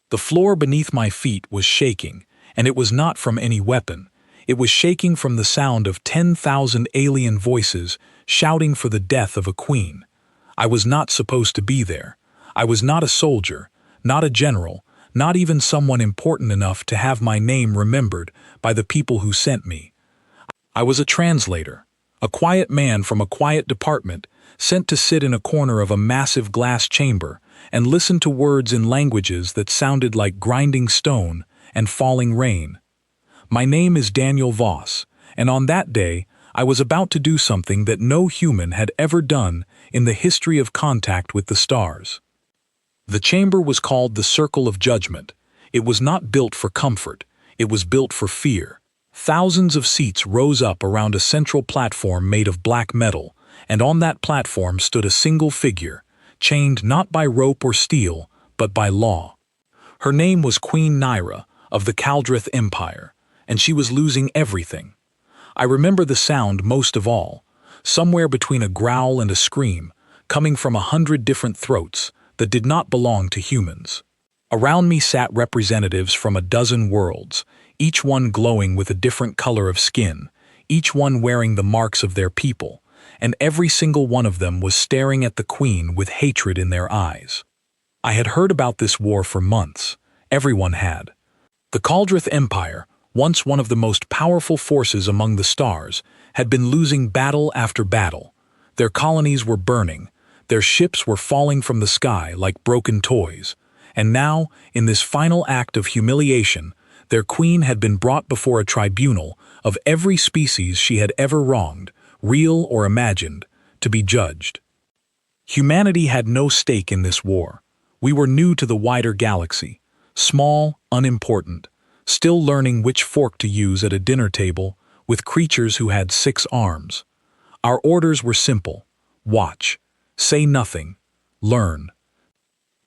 The floor beneath my feet was shaking, and it was not from any weapon. It was shaking from the sound of 10,000 alien voices shouting for the death of a queen. I was not supposed to be there. I was not a soldier, not a general, not even someone important enough to have my name remembered by the people who sent me. I was a translator, a quiet man from a quiet department, sent to sit in a corner of a massive glass chamber and listen to words in languages that sounded like grinding stone and falling rain. My name is Daniel Voss, and on that day, I was about to do something that no human had ever done in the history of contact with the stars. The chamber was called the Circle of Judgment. It was not built for comfort, it was built for fear. Thousands of seats rose up around a central platform made of black metal, and on that platform stood a single figure, chained not by rope or steel, but by law. Her name was Queen Nyra of the Kaldrith Empire, and she was losing everything. I remember the sound most of all, somewhere between a growl and a scream, coming from 100 different throats that did not belong to humans. Around me sat representatives from a dozen worlds, each one glowing with a different color of skin, each one wearing the marks of their people, and every single one of them was staring at the queen with hatred in their eyes. I had heard about this war for months. Everyone had. The Kaldrith Empire, once one of the most powerful forces among the stars, had been losing battle after battle. Their colonies were burning, their ships were falling from the sky like broken toys, and now, in this final act of humiliation, their queen had been brought before a tribunal of every species she had ever wronged, real or imagined, to be judged. Humanity had no stake in this war. We were new to the wider galaxy, small, unimportant, still learning which fork to use at a dinner table with creatures who had 6 arms. Our orders were simple: watch, say nothing, learn.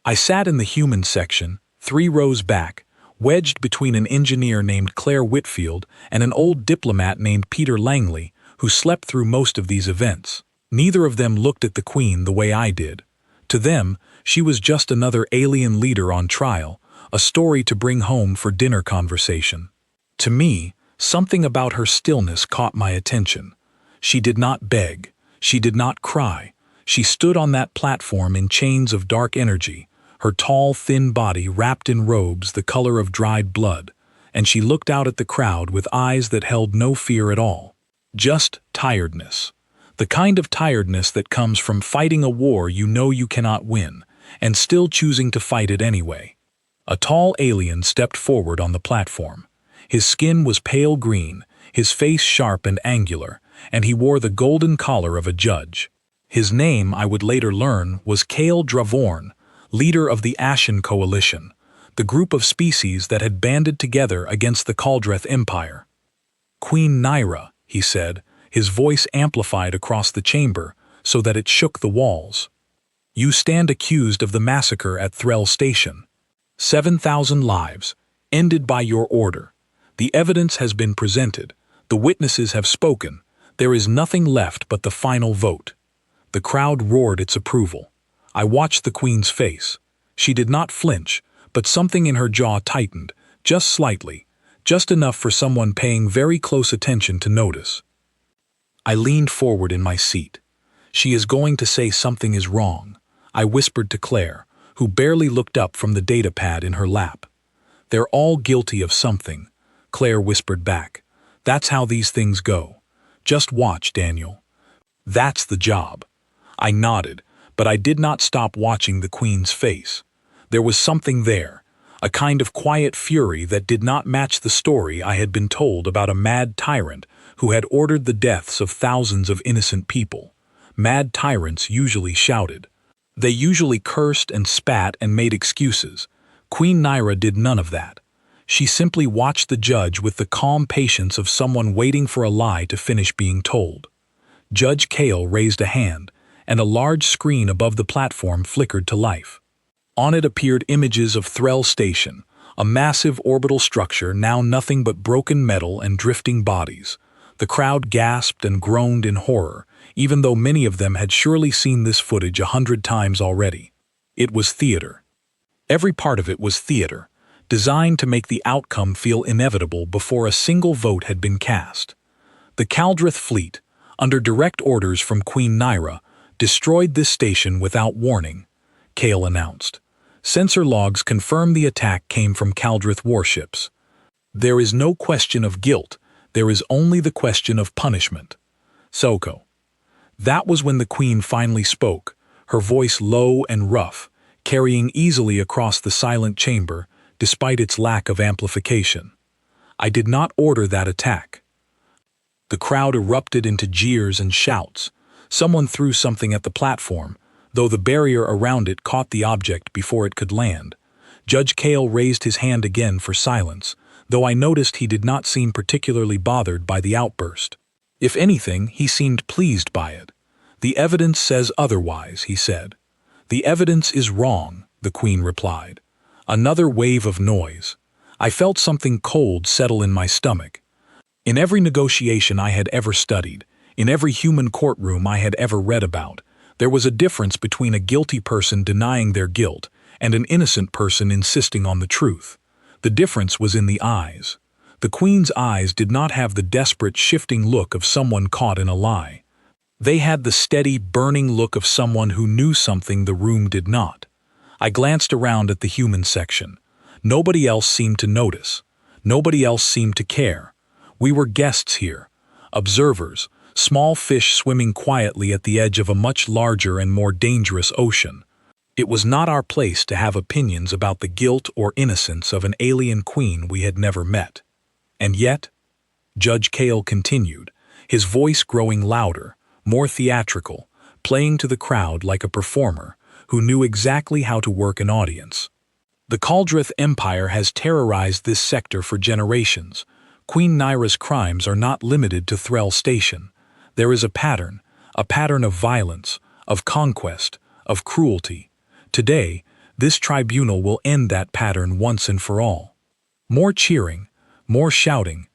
I sat in the human section, 3 rows back, wedged between an engineer named Claire Whitfield and an old diplomat named Peter Langley, who slept through most of these events. Neither of them looked at the queen the way I did. To them, she was just another alien leader on trial, a story to bring home for dinner conversation. To me, something about her stillness caught my attention. She did not beg. She did not cry. She stood on that platform in chains of dark energy, her tall, thin body wrapped in robes the color of dried blood, and she looked out at the crowd with eyes that held no fear at all. Just tiredness. The kind of tiredness that comes from fighting a war you know you cannot win, and still choosing to fight it anyway. A tall alien stepped forward on the platform. His skin was pale green, his face sharp and angular, and he wore the golden collar of a judge. His name, I would later learn, was Kael Dravorn, leader of the Ashen Coalition, the group of species that had banded together against the Kaldrith Empire. Queen Nyra, he said, his voice amplified across the chamber so that it shook the walls. You stand accused of the massacre at Threll Station. 7,000 lives, ended by your order. The evidence has been presented. The witnesses have spoken. There is nothing left but the final vote. The crowd roared its approval. I watched the queen's face. She did not flinch, but something in her jaw tightened, just slightly, just enough for someone paying very close attention to notice. I leaned forward in my seat. She is going to say something is wrong, I whispered to Claire, who barely looked up from the data pad in her lap. They're all guilty of something, Claire whispered back. That's how these things go. Just watch, Daniel. That's the job. I nodded, but I did not stop watching the queen's face. There was something there, a kind of quiet fury that did not match the story I had been told about a mad tyrant who had ordered the deaths of thousands of innocent people. Mad tyrants usually shouted. They usually cursed and spat and made excuses. Queen Nyra did none of that. She simply watched the judge with the calm patience of someone waiting for a lie to finish being told. Judge Kael raised a hand, and a large screen above the platform flickered to life. On it appeared images of Threll Station, a massive orbital structure now nothing but broken metal and drifting bodies. The crowd gasped and groaned in horror, even though many of them had surely seen this footage 100 times already. It was theater. Every part of it was theater, designed to make the outcome feel inevitable before a single vote had been cast. The Caldrith fleet, under direct orders from Queen Nyra, destroyed this station without warning, Kale announced. Sensor logs confirm the attack came from Caldrith warships. There is no question of guilt, there is only the question of punishment. Soko. That was when the Queen finally spoke, her voice low and rough, carrying easily across the silent chamber, despite its lack of amplification. I did not order that attack. The crowd erupted into jeers and shouts. Someone threw something at the platform, though the barrier around it caught the object before it could land. Judge Kale raised his hand again for silence, though I noticed he did not seem particularly bothered by the outburst. If anything, he seemed pleased by it. The evidence says otherwise, he said. The evidence is wrong, the Queen replied. Another wave of noise. I felt something cold settle in my stomach. In every negotiation I had ever studied, in every human courtroom I had ever read about, there was a difference between a guilty person denying their guilt and an innocent person insisting on the truth. The difference was in the eyes. The Queen's eyes did not have the desperate, shifting look of someone caught in a lie. They had the steady, burning look of someone who knew something the room did not. I glanced around at the human section. Nobody else seemed to notice. Nobody else seemed to care. We were guests here, observers, small fish swimming quietly at the edge of a much larger and more dangerous ocean. It was not our place to have opinions about the guilt or innocence of an alien queen we had never met. And yet, Judge Kale continued, his voice growing louder, more theatrical, playing to the crowd like a performer who knew exactly how to work an audience. The Caldrith Empire has terrorized this sector for generations. Queen Nyra's crimes are not limited to Threll Station. There is a pattern of violence, of conquest, of cruelty. Today, this tribunal will end that pattern once and for all. More cheering, more shouting.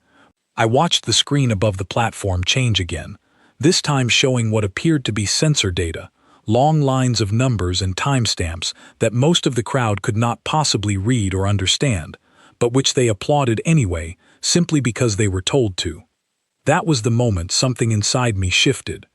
I watched the screen above the platform change again, this time showing what appeared to be sensor data, long lines of numbers and timestamps that most of the crowd could not possibly read or understand, but which they applauded anyway, simply because they were told to. That was the moment something inside me shifted.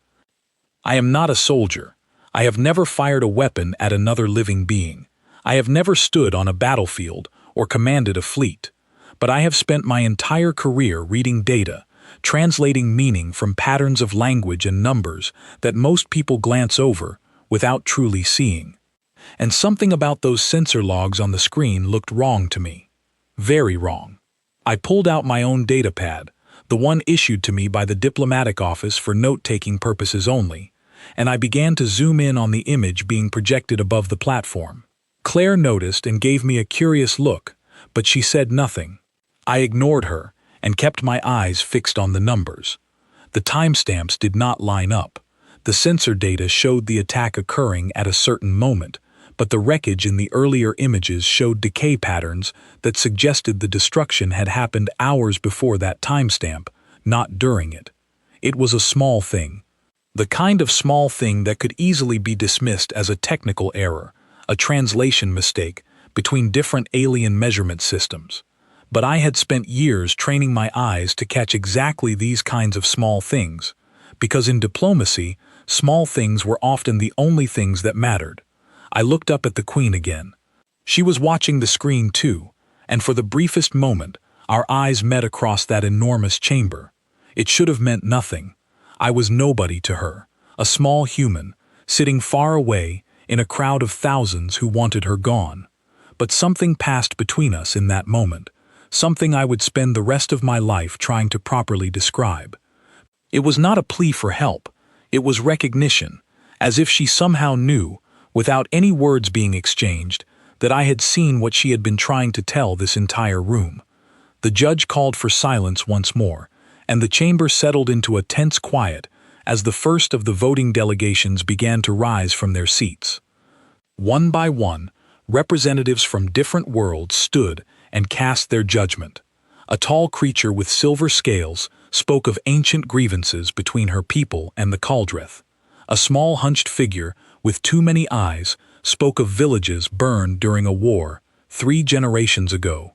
I am not a soldier. I have never fired a weapon at another living being. I have never stood on a battlefield or commanded a fleet. But I have spent my entire career reading data, translating meaning from patterns of language and numbers that most people glance over without truly seeing. And something about those sensor logs on the screen looked wrong to me. Very wrong. I pulled out my own datapad, the one issued to me by the diplomatic office for note-taking purposes only, and I began to zoom in on the image being projected above the platform. Claire noticed and gave me a curious look, but she said nothing. I ignored her and kept my eyes fixed on the numbers. The timestamps did not line up. The sensor data showed the attack occurring at a certain moment, but the wreckage in the earlier images showed decay patterns that suggested the destruction had happened hours before that timestamp, not during it. It was a small thing. The kind of small thing that could easily be dismissed as a technical error, a translation mistake between different alien measurement systems. But I had spent years training my eyes to catch exactly these kinds of small things, because in diplomacy, small things were often the only things that mattered. I looked up at the Queen again. She was watching the screen too, and for the briefest moment, our eyes met across that enormous chamber. It should have meant nothing. I was nobody to her, a small human, sitting far away in a crowd of thousands who wanted her gone. But something passed between us in that moment, something I would spend the rest of my life trying to properly describe. It was not a plea for help, it was recognition, as if she somehow knew, without any words being exchanged, that I had seen what she had been trying to tell this entire room. The judge called for silence once more, and the chamber settled into a tense quiet as the first of the voting delegations began to rise from their seats. One by one, representatives from different worlds stood and cast their judgment. A tall creature with silver scales spoke of ancient grievances between her people and the Caldrith. A small hunched figure with too many eyes spoke of villages burned during a war 3 generations ago.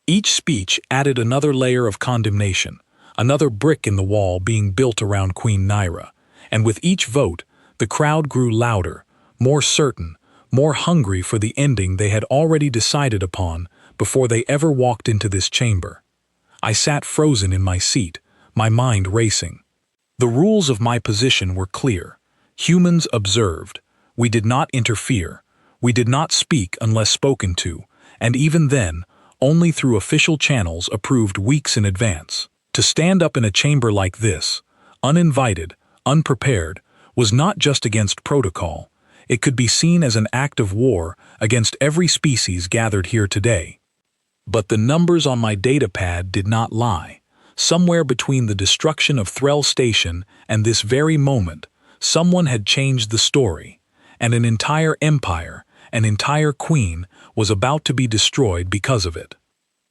Each speech added another layer of condemnation, another brick in the wall being built around Queen Naira, and with each vote, the crowd grew louder, more certain, more hungry for the ending they had already decided upon before they ever walked into this chamber. I sat frozen in my seat, my mind racing. The rules of my position were clear. Humans observed. We did not interfere. We did not speak unless spoken to, and even then, only through official channels approved weeks in advance. To stand up in a chamber like this, uninvited, unprepared, was not just against protocol. It could be seen as an act of war against every species gathered here today. But the numbers on my datapad did not lie. Somewhere between the destruction of Threll Station and this very moment, someone had changed the story, and an entire empire, an entire queen, was about to be destroyed because of it.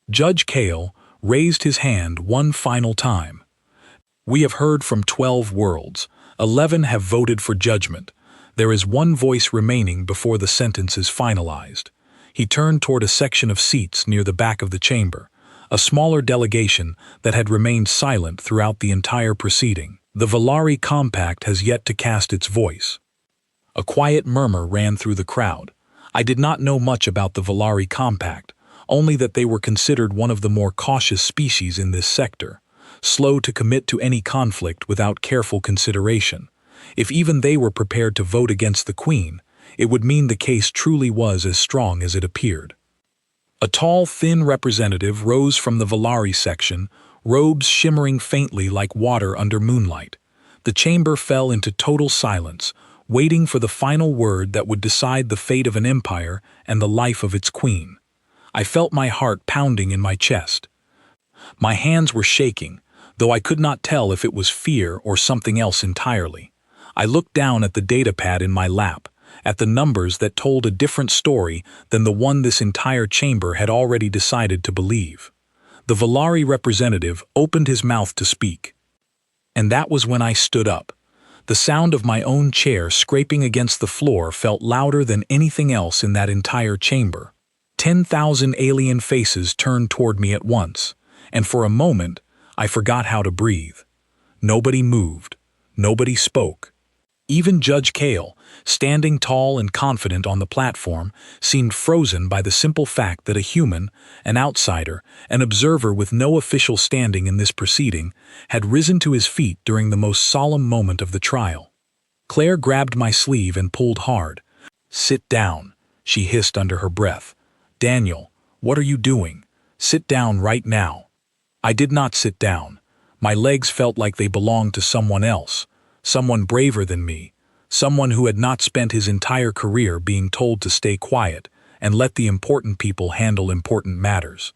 Judge Kale raised his hand one final time. We have heard from 12 worlds. 11 have voted for judgment. There is one voice remaining before the sentence is finalized. He turned toward a section of seats near the back of the chamber, a smaller delegation that had remained silent throughout the entire proceeding. The Valari Compact has yet to cast its voice. A quiet murmur ran through the crowd. I did not know much about the Valari Compact, only that they were considered one of the more cautious species in this sector, slow to commit to any conflict without careful consideration. If even they were prepared to vote against the Queen, it would mean the case truly was as strong as it appeared. A tall, thin representative rose from the Valari section, robes shimmering faintly like water under moonlight. The chamber fell into total silence, waiting for the final word that would decide the fate of an empire and the life of its queen. I felt my heart pounding in my chest. My hands were shaking, though I could not tell if it was fear or something else entirely. I looked down at the datapad in my lap, at the numbers that told a different story than the one this entire chamber had already decided to believe. The Valari representative opened his mouth to speak. And that was when I stood up. The sound of my own chair scraping against the floor felt louder than anything else in that entire chamber. 10,000 alien faces turned toward me at once, and for a moment, I forgot how to breathe. Nobody moved. Nobody spoke. Even Judge Kale, standing tall and confident on the platform, seemed frozen by the simple fact that a human, an outsider, an observer with no official standing in this proceeding, had risen to his feet during the most solemn moment of the trial. Claire grabbed my sleeve and pulled hard. "Sit down," she hissed under her breath. "Daniel, what are you doing? Sit down right now." I did not sit down. My legs felt like they belonged to someone else, someone braver than me, someone who had not spent his entire career being told to stay quiet and let the important people handle important matters.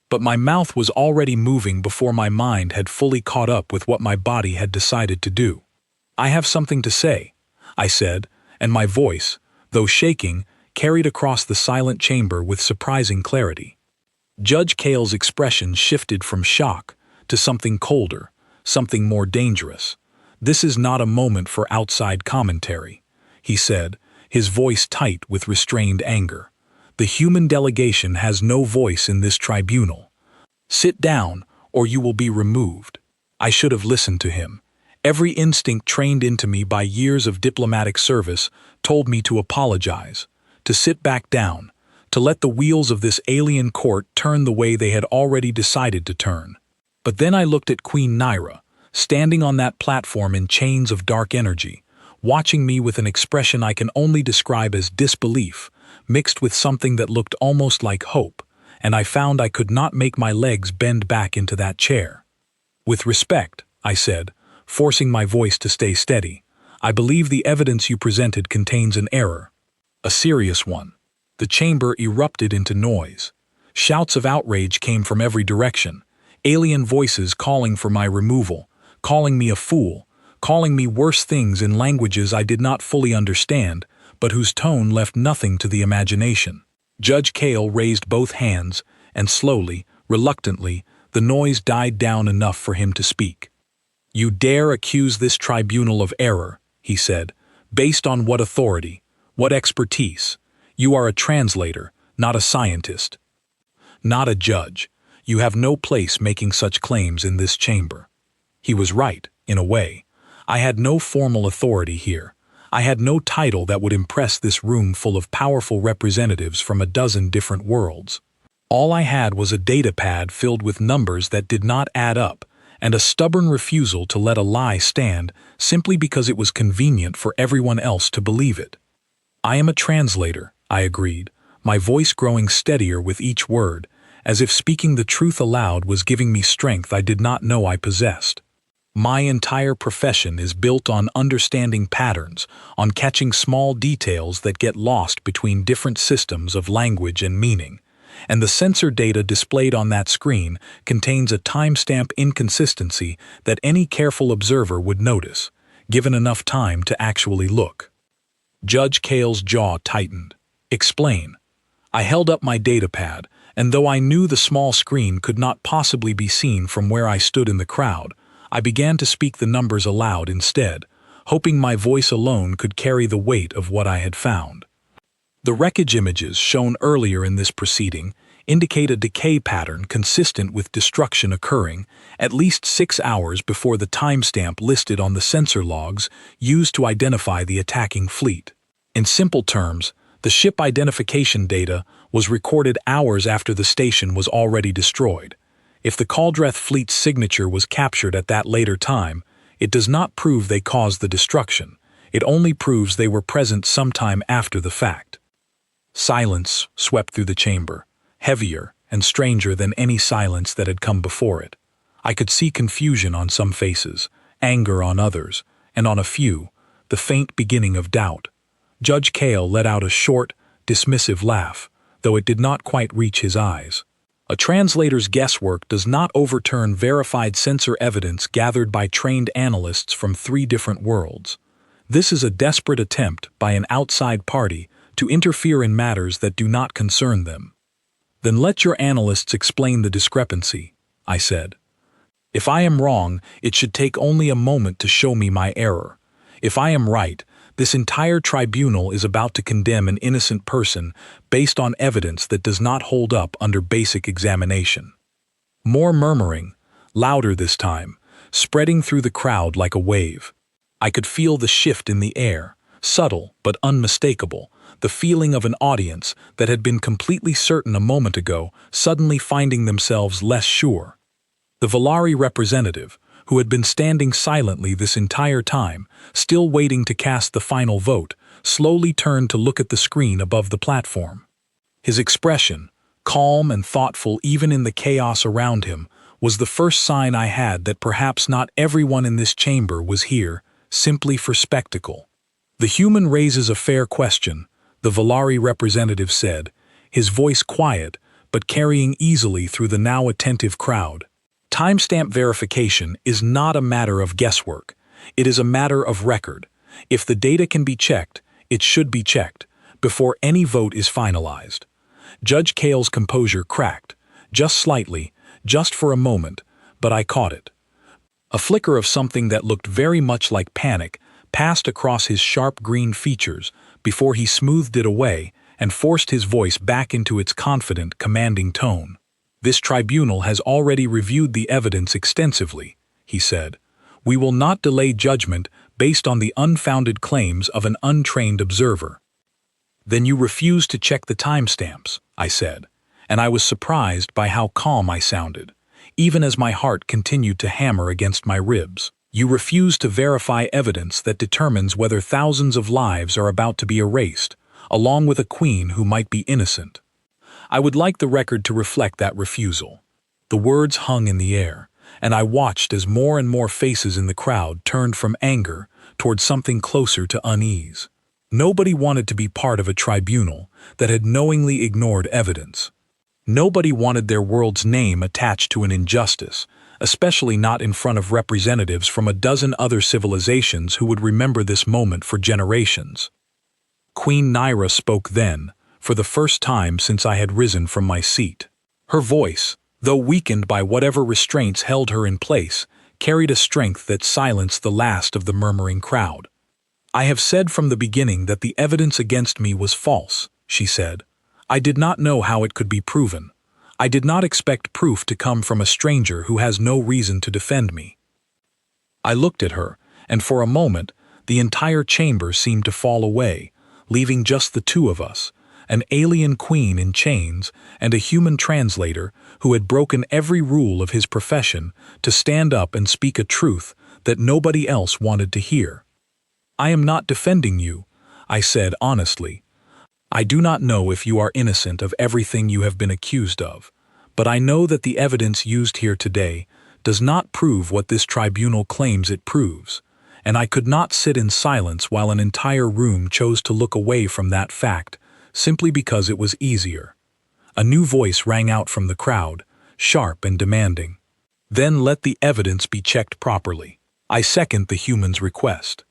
But my mouth was already moving before my mind had fully caught up with what my body had decided to do. "I have something to say," I said, and my voice, though shaking, carried across the silent chamber with surprising clarity. Judge Kale's expression shifted from shock to something colder, something more dangerous. "This is not a moment for outside commentary," he said, his voice tight with restrained anger. "The human delegation has no voice in this tribunal. Sit down, or you will be removed." I should have listened to him. Every instinct trained into me by years of diplomatic service told me to apologize, to sit back down, to let the wheels of this alien court turn the way they had already decided to turn. But then I looked at Queen Naira, standing on that platform in chains of dark energy, watching me with an expression I can only describe as disbelief, mixed with something that looked almost like hope, and I found I could not make my legs bend back into that chair. "With respect," I said, forcing my voice to stay steady, "I believe the evidence you presented contains an error. A serious one." The chamber erupted into noise. Shouts of outrage came from every direction, alien voices calling for my removal, calling me a fool, calling me worse things in languages I did not fully understand, but whose tone left nothing to the imagination. Judge Kale raised both hands, and slowly, reluctantly, the noise died down enough for him to speak. "You dare accuse this tribunal of error," he said. "Based on what authority? What expertise? You are a translator, not a scientist. Not a judge. You have no place making such claims in this chamber. He was right, in a way. I had no formal authority here. I had no title that would impress this room full of powerful representatives from a dozen different worlds. All I had was a datapad filled with numbers that did not add up, and a stubborn refusal to let a lie stand simply because it was convenient for everyone else to believe it. I am a translator, I agreed, my voice growing steadier with each word, as if speaking the truth aloud was giving me strength I did not know I possessed. My entire profession is built on understanding patterns, on catching small details that get lost between different systems of language and meaning, and the sensor data displayed on that screen contains a timestamp inconsistency that any careful observer would notice, given enough time to actually look. Judge Cale's jaw tightened. Explain. I held up my datapad, and though I knew the small screen could not possibly be seen from where I stood in the crowd, I began to speak the numbers aloud instead, hoping my voice alone could carry the weight of what I had found. The wreckage images shown earlier in this proceeding indicate a decay pattern consistent with destruction occurring at least 6 hours before the timestamp listed on the sensor logs used to identify the attacking fleet. In simple terms, the ship identification data was recorded hours after the station was already destroyed. If the Caldreth fleet's signature was captured at that later time, it does not prove they caused the destruction. It only proves they were present sometime after the fact. Silence swept through the chamber, heavier and stranger than any silence that had come before it. I could see confusion on some faces, anger on others, and on a few, the faint beginning of doubt. Judge Cale let out a short, dismissive laugh, though it did not quite reach his eyes. A translator's guesswork does not overturn verified sensor evidence gathered by trained analysts from 3 different worlds. This is a desperate attempt by an outside party to interfere in matters that do not concern them. Then let your analysts explain the discrepancy, I said. If I am wrong, it should take only a moment to show me my error. If I am right, this entire tribunal is about to condemn an innocent person based on evidence that does not hold up under basic examination. More murmuring, louder this time, spreading through the crowd like a wave. I could feel the shift in the air, subtle but unmistakable, the feeling of an audience that had been completely certain a moment ago suddenly finding themselves less sure. The Volari representative, who had been standing silently this entire time, still waiting to cast the final vote, slowly turned to look at the screen above the platform. His expression, calm and thoughtful even in the chaos around him, was the first sign I had that perhaps not everyone in this chamber was here simply for spectacle. The human raises a fair question, the Volari representative said, his voice quiet but carrying easily through the now attentive crowd. Timestamp verification is not a matter of guesswork. It is a matter of record. If the data can be checked, it should be checked, before any vote is finalized. Judge Cale's composure cracked, just slightly, just for a moment, but I caught it. A flicker of something that looked very much like panic passed across his sharp green features before he smoothed it away and forced his voice back into its confident, commanding tone. This tribunal has already reviewed the evidence extensively, he said. We will not delay judgment based on the unfounded claims of an untrained observer. Then you refuse to check the timestamps, I said, and I was surprised by how calm I sounded, even as my heart continued to hammer against my ribs. You refuse to verify evidence that determines whether thousands of lives are about to be erased, along with a queen who might be innocent. I would like the record to reflect that refusal. The words hung in the air, and I watched as more and more faces in the crowd turned from anger toward something closer to unease. Nobody wanted to be part of a tribunal that had knowingly ignored evidence. Nobody wanted their world's name attached to an injustice, especially not in front of representatives from a dozen other civilizations who would remember this moment for generations. Queen Naira spoke then, for the first time since I had risen from my seat. Her voice, though weakened by whatever restraints held her in place, carried a strength that silenced the last of the murmuring crowd. "I have said from the beginning that the evidence against me was false," she said. "I did not know how it could be proven. I did not expect proof to come from a stranger who has no reason to defend me." I looked at her, and for a moment, the entire chamber seemed to fall away, leaving just the two of us, an alien queen in chains and a human translator who had broken every rule of his profession to stand up and speak a truth that nobody else wanted to hear. "I am not defending you," I said honestly. "I do not know if you are innocent of everything you have been accused of, but I know that the evidence used here today does not prove what this tribunal claims it proves, and I could not sit in silence while an entire room chose to look away from that fact simply because it was easier." A new voice rang out from the crowd, sharp and demanding. "Then let the evidence be checked properly. I second the human's request."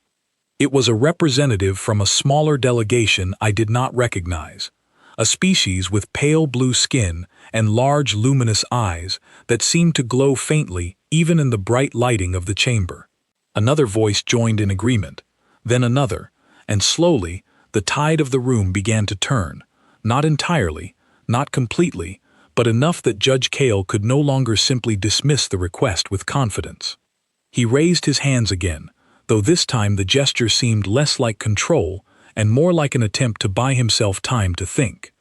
It was a representative from a smaller delegation I did not recognize, a species with pale blue skin and large luminous eyes that seemed to glow faintly even in the bright lighting of the chamber. Another voice joined in agreement, then another, and slowly the tide of the room began to turn, not entirely, not completely, but enough that Judge Cale could no longer simply dismiss the request with confidence. He raised his hands again, though this time the gesture seemed less like control and more like an attempt to buy himself time to think.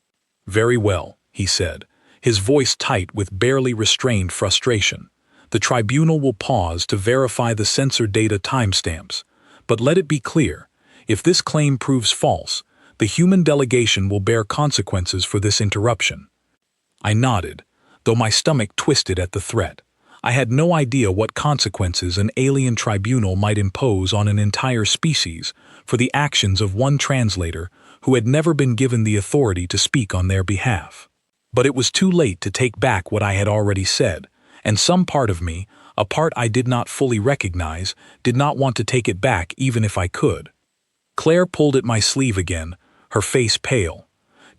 "Very well," he said, his voice tight with barely restrained frustration. "The tribunal will pause to verify the sensor data timestamps, but let it be clear, if this claim proves false, the human delegation will bear consequences for this interruption." I nodded, though my stomach twisted at the threat. I had no idea what consequences an alien tribunal might impose on an entire species for the actions of one translator who had never been given the authority to speak on their behalf. But it was too late to take back what I had already said, and some part of me, a part I did not fully recognize, did not want to take it back even if I could. Claire pulled at my sleeve again, her face pale.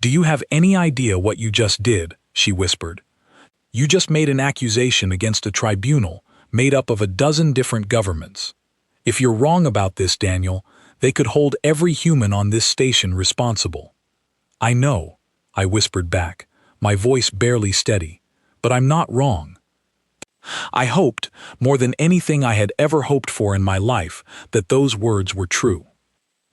"Do you have any idea what you just did?" she whispered. "You just made an accusation against a tribunal made up of a dozen different governments. If you're wrong about this, Daniel, they could hold every human on this station responsible." "I know," I whispered back, my voice barely steady, "but I'm not wrong." I hoped, more than anything I had ever hoped for in my life, that those words were true.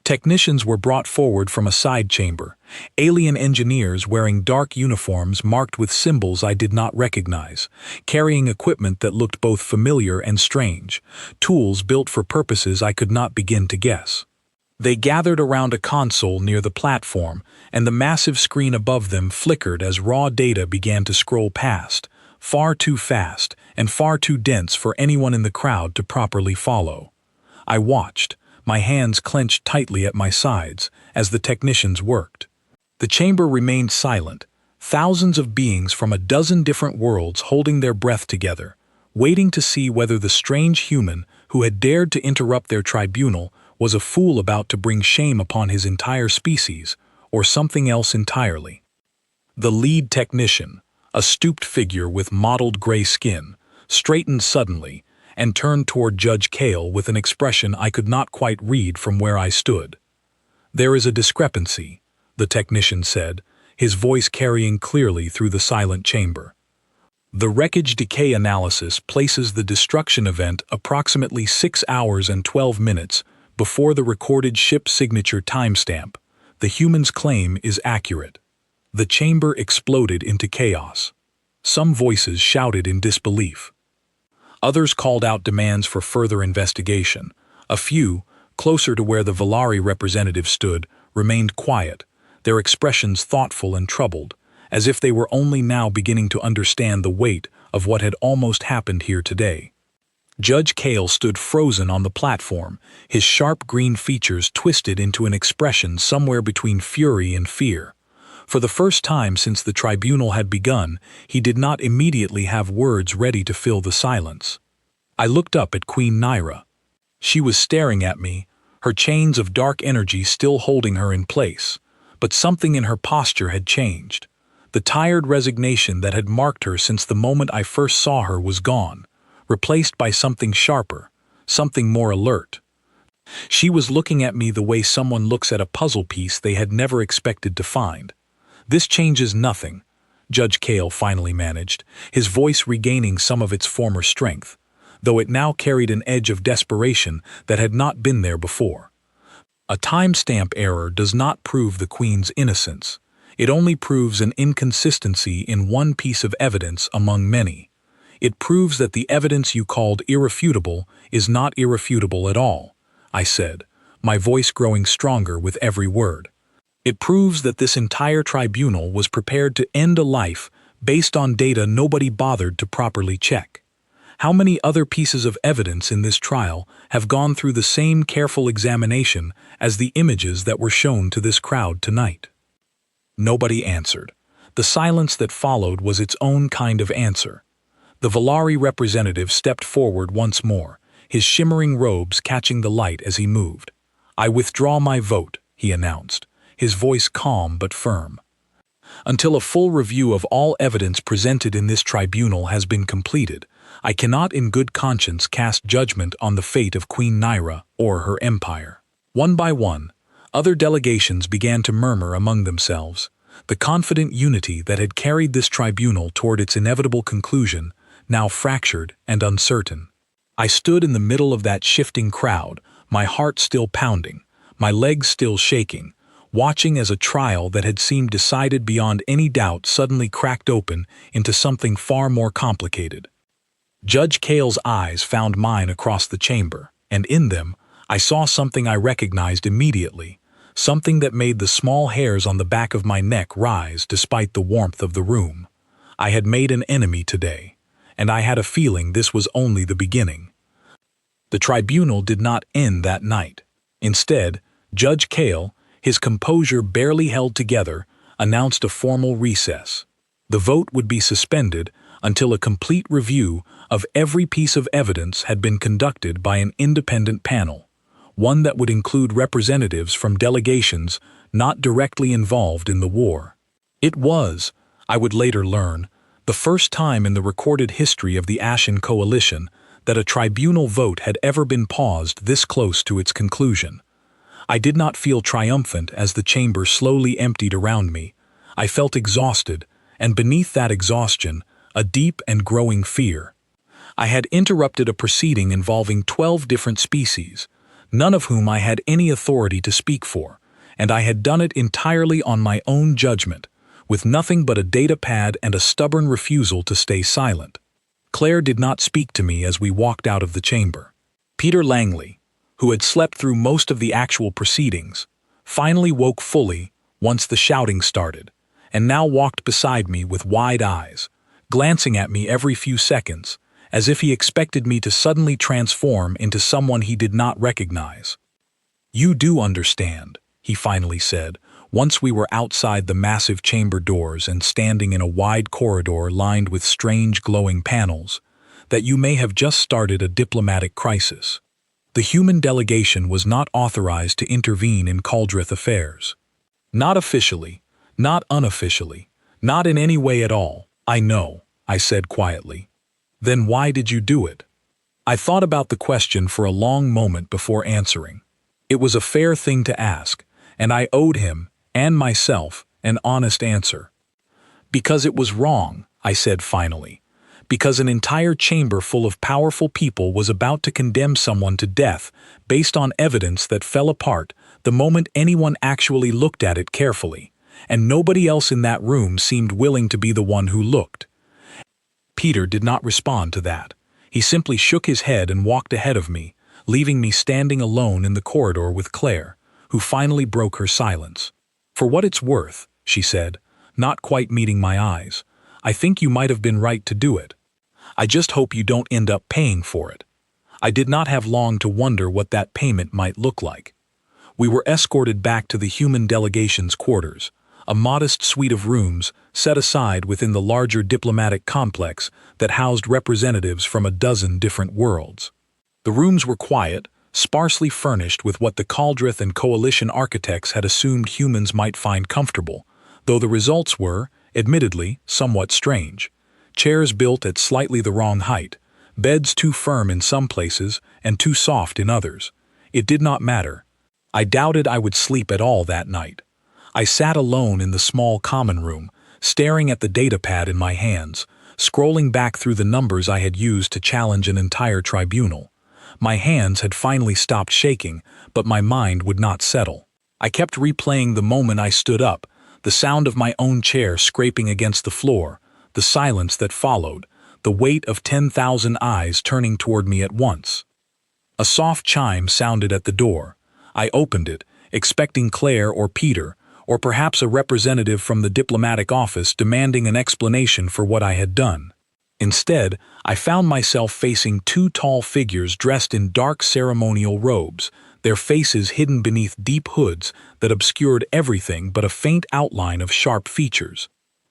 Technicians were brought forward from a side chamber, alien engineers wearing dark uniforms marked with symbols I did not recognize, carrying equipment that looked both familiar and strange, tools built for purposes I could not begin to guess. They gathered around a console near the platform, and the massive screen above them flickered as raw data began to scroll past, far too fast and far too dense for anyone in the crowd to properly follow. I watched, my hands clenched tightly at my sides as the technicians worked. The chamber remained silent, thousands of beings from a dozen different worlds holding their breath together, waiting to see whether the strange human who had dared to interrupt their tribunal was a fool about to bring shame upon his entire species, or something else entirely. The lead technician, a stooped figure with mottled gray skin, straightened suddenly and turned toward Judge Cale with an expression I could not quite read from where I stood. "There is a discrepancy," the technician said, his voice carrying clearly through the silent chamber. "The wreckage decay analysis places the destruction event approximately 6 hours and 12 minutes before the recorded ship signature timestamp. The human's claim is accurate." The chamber exploded into chaos. Some voices shouted in disbelief. Others called out demands for further investigation. A few, closer to where the Valari representative stood, remained quiet, their expressions thoughtful and troubled, as if they were only now beginning to understand the weight of what had almost happened here today. Judge Cale stood frozen on the platform, his sharp green features twisted into an expression somewhere between fury and fear. For the first time since the tribunal had begun, he did not immediately have words ready to fill the silence. I looked up at Queen Naira. She was staring at me, her chains of dark energy still holding her in place, but something in her posture had changed. The tired resignation that had marked her since the moment I first saw her was gone, replaced by something sharper, something more alert. She was looking at me the way someone looks at a puzzle piece they had never expected to find. "This changes nothing," Judge Cale finally managed, his voice regaining some of its former strength, though it now carried an edge of desperation that had not been there before. "A timestamp error does not prove the Queen's innocence. It only proves an inconsistency in one piece of evidence among many. It proves that the evidence you called irrefutable is not irrefutable at all," I said, my voice growing stronger with every word. "It proves that this entire tribunal was prepared to end a life based on data nobody bothered to properly check. How many other pieces of evidence in this trial have gone through the same careful examination as the images that were shown to this crowd tonight?" Nobody answered. The silence that followed was its own kind of answer. The Valari representative stepped forward once more, his shimmering robes catching the light as he moved. "I withdraw my vote," he announced, his voice calm but firm. "Until a full review of all evidence presented in this tribunal has been completed, I cannot in good conscience cast judgment on the fate of Queen Naira or her empire." One by one, other delegations began to murmur among themselves. The confident unity that had carried this tribunal toward its inevitable conclusion, now fractured and uncertain. I stood in the middle of that shifting crowd, my heart still pounding, my legs still shaking, watching as a trial that had seemed decided beyond any doubt suddenly cracked open into something far more complicated. Judge Cale's eyes found mine across the chamber, and in them, I saw something I recognized immediately, something that made the small hairs on the back of my neck rise despite the warmth of the room. I had made an enemy today, and I had a feeling this was only the beginning. The tribunal did not end that night. Instead, Judge Cale, his composure barely held together, announced a formal recess. The vote would be suspended until a complete review of every piece of evidence had been conducted by an independent panel, one that would include representatives from delegations not directly involved in the war. It was, I would later learn, the first time in the recorded history of the Ashen Coalition that a tribunal vote had ever been paused this close to its conclusion. I did not feel triumphant as the chamber slowly emptied around me. I felt exhausted, and beneath that exhaustion, a deep and growing fear. I had interrupted a proceeding involving 12 different species, none of whom I had any authority to speak for, and I had done it entirely on my own judgment, with nothing but a data pad and a stubborn refusal to stay silent. Claire did not speak to me as we walked out of the chamber. Peter Langley, who had slept through most of the actual proceedings, finally woke fully once the shouting started, and now walked beside me with wide eyes, glancing at me every few seconds, as if he expected me to suddenly transform into someone he did not recognize. "You do understand," he finally said, once we were outside the massive chamber doors and standing in a wide corridor lined with strange glowing panels, "that you may have just started a diplomatic crisis. The human delegation was not authorized to intervene in Caldrith affairs. Not officially, not unofficially, not in any way at all. I know," I said quietly. "Then why did you do it?" I thought about the question for a long moment before answering. It was a fair thing to ask, and I owed him, and myself, an honest answer. "Because it was wrong," I said finally. "Because an entire chamber full of powerful people was about to condemn someone to death based on evidence that fell apart the moment anyone actually looked at it carefully, and nobody else in that room seemed willing to be the one who looked." Peter did not respond to that. He simply shook his head and walked ahead of me, leaving me standing alone in the corridor with Claire, who finally broke her silence. "For what it's worth," she said, not quite meeting my eyes, "I think you might have been right to do it. I just hope you don't end up paying for it." I did not have long to wonder what that payment might look like. We were escorted back to the human delegation's quarters, a modest suite of rooms set aside within the larger diplomatic complex that housed representatives from a dozen different worlds. The rooms were quiet, sparsely furnished with what the Caldrith and Coalition architects had assumed humans might find comfortable, though the results were, admittedly, somewhat strange. Chairs built at slightly the wrong height, beds too firm in some places and too soft in others, It did not matter. I doubted I would sleep at all that night. I sat alone in the small common room, staring at the datapad in my hands, scrolling back through the numbers I had used to challenge an entire tribunal. My hands had finally stopped shaking, but my mind would not settle. I kept replaying the moment I stood up, the sound of my own chair scraping against the floor, the silence that followed, the weight of 10,000 eyes turning toward me at once. A soft chime sounded at the door. I opened it, expecting Claire or Peter, or perhaps a representative from the diplomatic office demanding an explanation for what I had done. Instead, I found myself facing two tall figures dressed in dark ceremonial robes, their faces hidden beneath deep hoods that obscured everything but a faint outline of sharp features.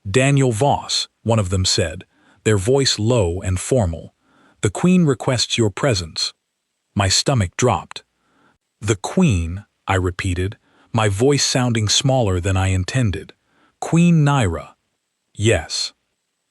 "Daniel Voss," one of them said, their voice low and formal. "The Queen requests your presence." My stomach dropped. "The Queen," I repeated, my voice sounding smaller than I intended. "Queen Nyra." "Yes."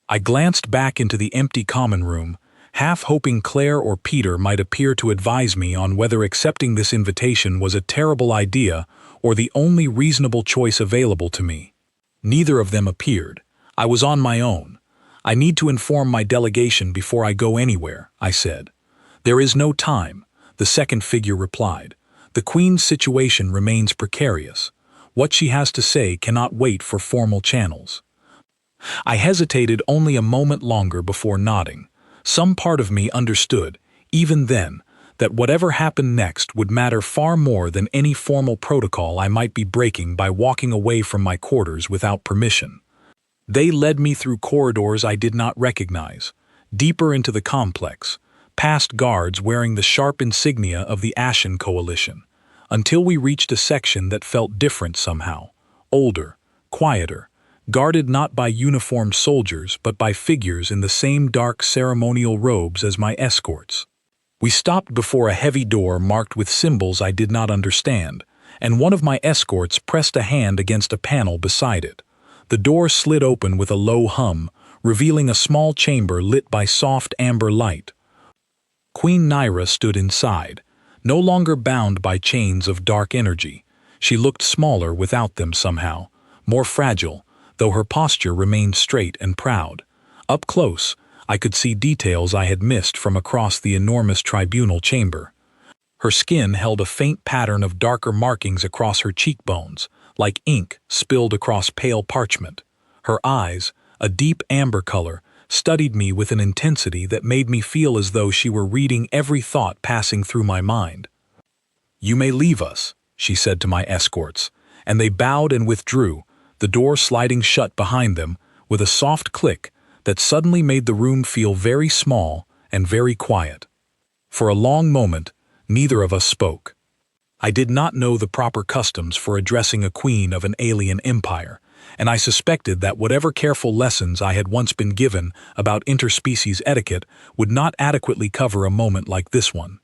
I glanced back into the empty common room, half hoping Claire or Peter might appear to advise me on whether accepting this invitation was a terrible idea or the only reasonable choice available to me. Neither of them appeared. I was on my own. "I need to inform my delegation before I go anywhere," I said. "There is no time," the second figure replied. "The Queen's situation remains precarious. What she has to say cannot wait for formal channels." I hesitated only a moment longer before nodding. Some part of me understood, even then, that whatever happened next would matter far more than any formal protocol I might be breaking by walking away from my quarters without permission. They led me through corridors I did not recognize, deeper into the complex, past guards wearing the sharp insignia of the Ashen Coalition, until we reached a section that felt different somehow, older, quieter, guarded not by uniformed soldiers but by figures in the same dark ceremonial robes as my escorts. We stopped before a heavy door marked with symbols I did not understand, and one of my escorts pressed a hand against a panel beside it. The door slid open with a low hum, revealing a small chamber lit by soft amber light. Queen Nyra stood inside, no longer bound by chains of dark energy. She looked smaller without them somehow, more fragile, though her posture remained straight and proud. Up close, I could see details I had missed from across the enormous tribunal chamber. Her skin held a faint pattern of darker markings across her cheekbones, like ink spilled across pale parchment. Her eyes, a deep amber color, studied me with an intensity that made me feel as though she were reading every thought passing through my mind. "You may leave us," she said to my escorts, and they bowed and withdrew, the door sliding shut behind them with a soft click that suddenly made the room feel very small and very quiet. For a long moment, neither of us spoke. I did not know the proper customs for addressing a queen of an alien empire, and I suspected that whatever careful lessons I had once been given about interspecies etiquette would not adequately cover a moment like this one.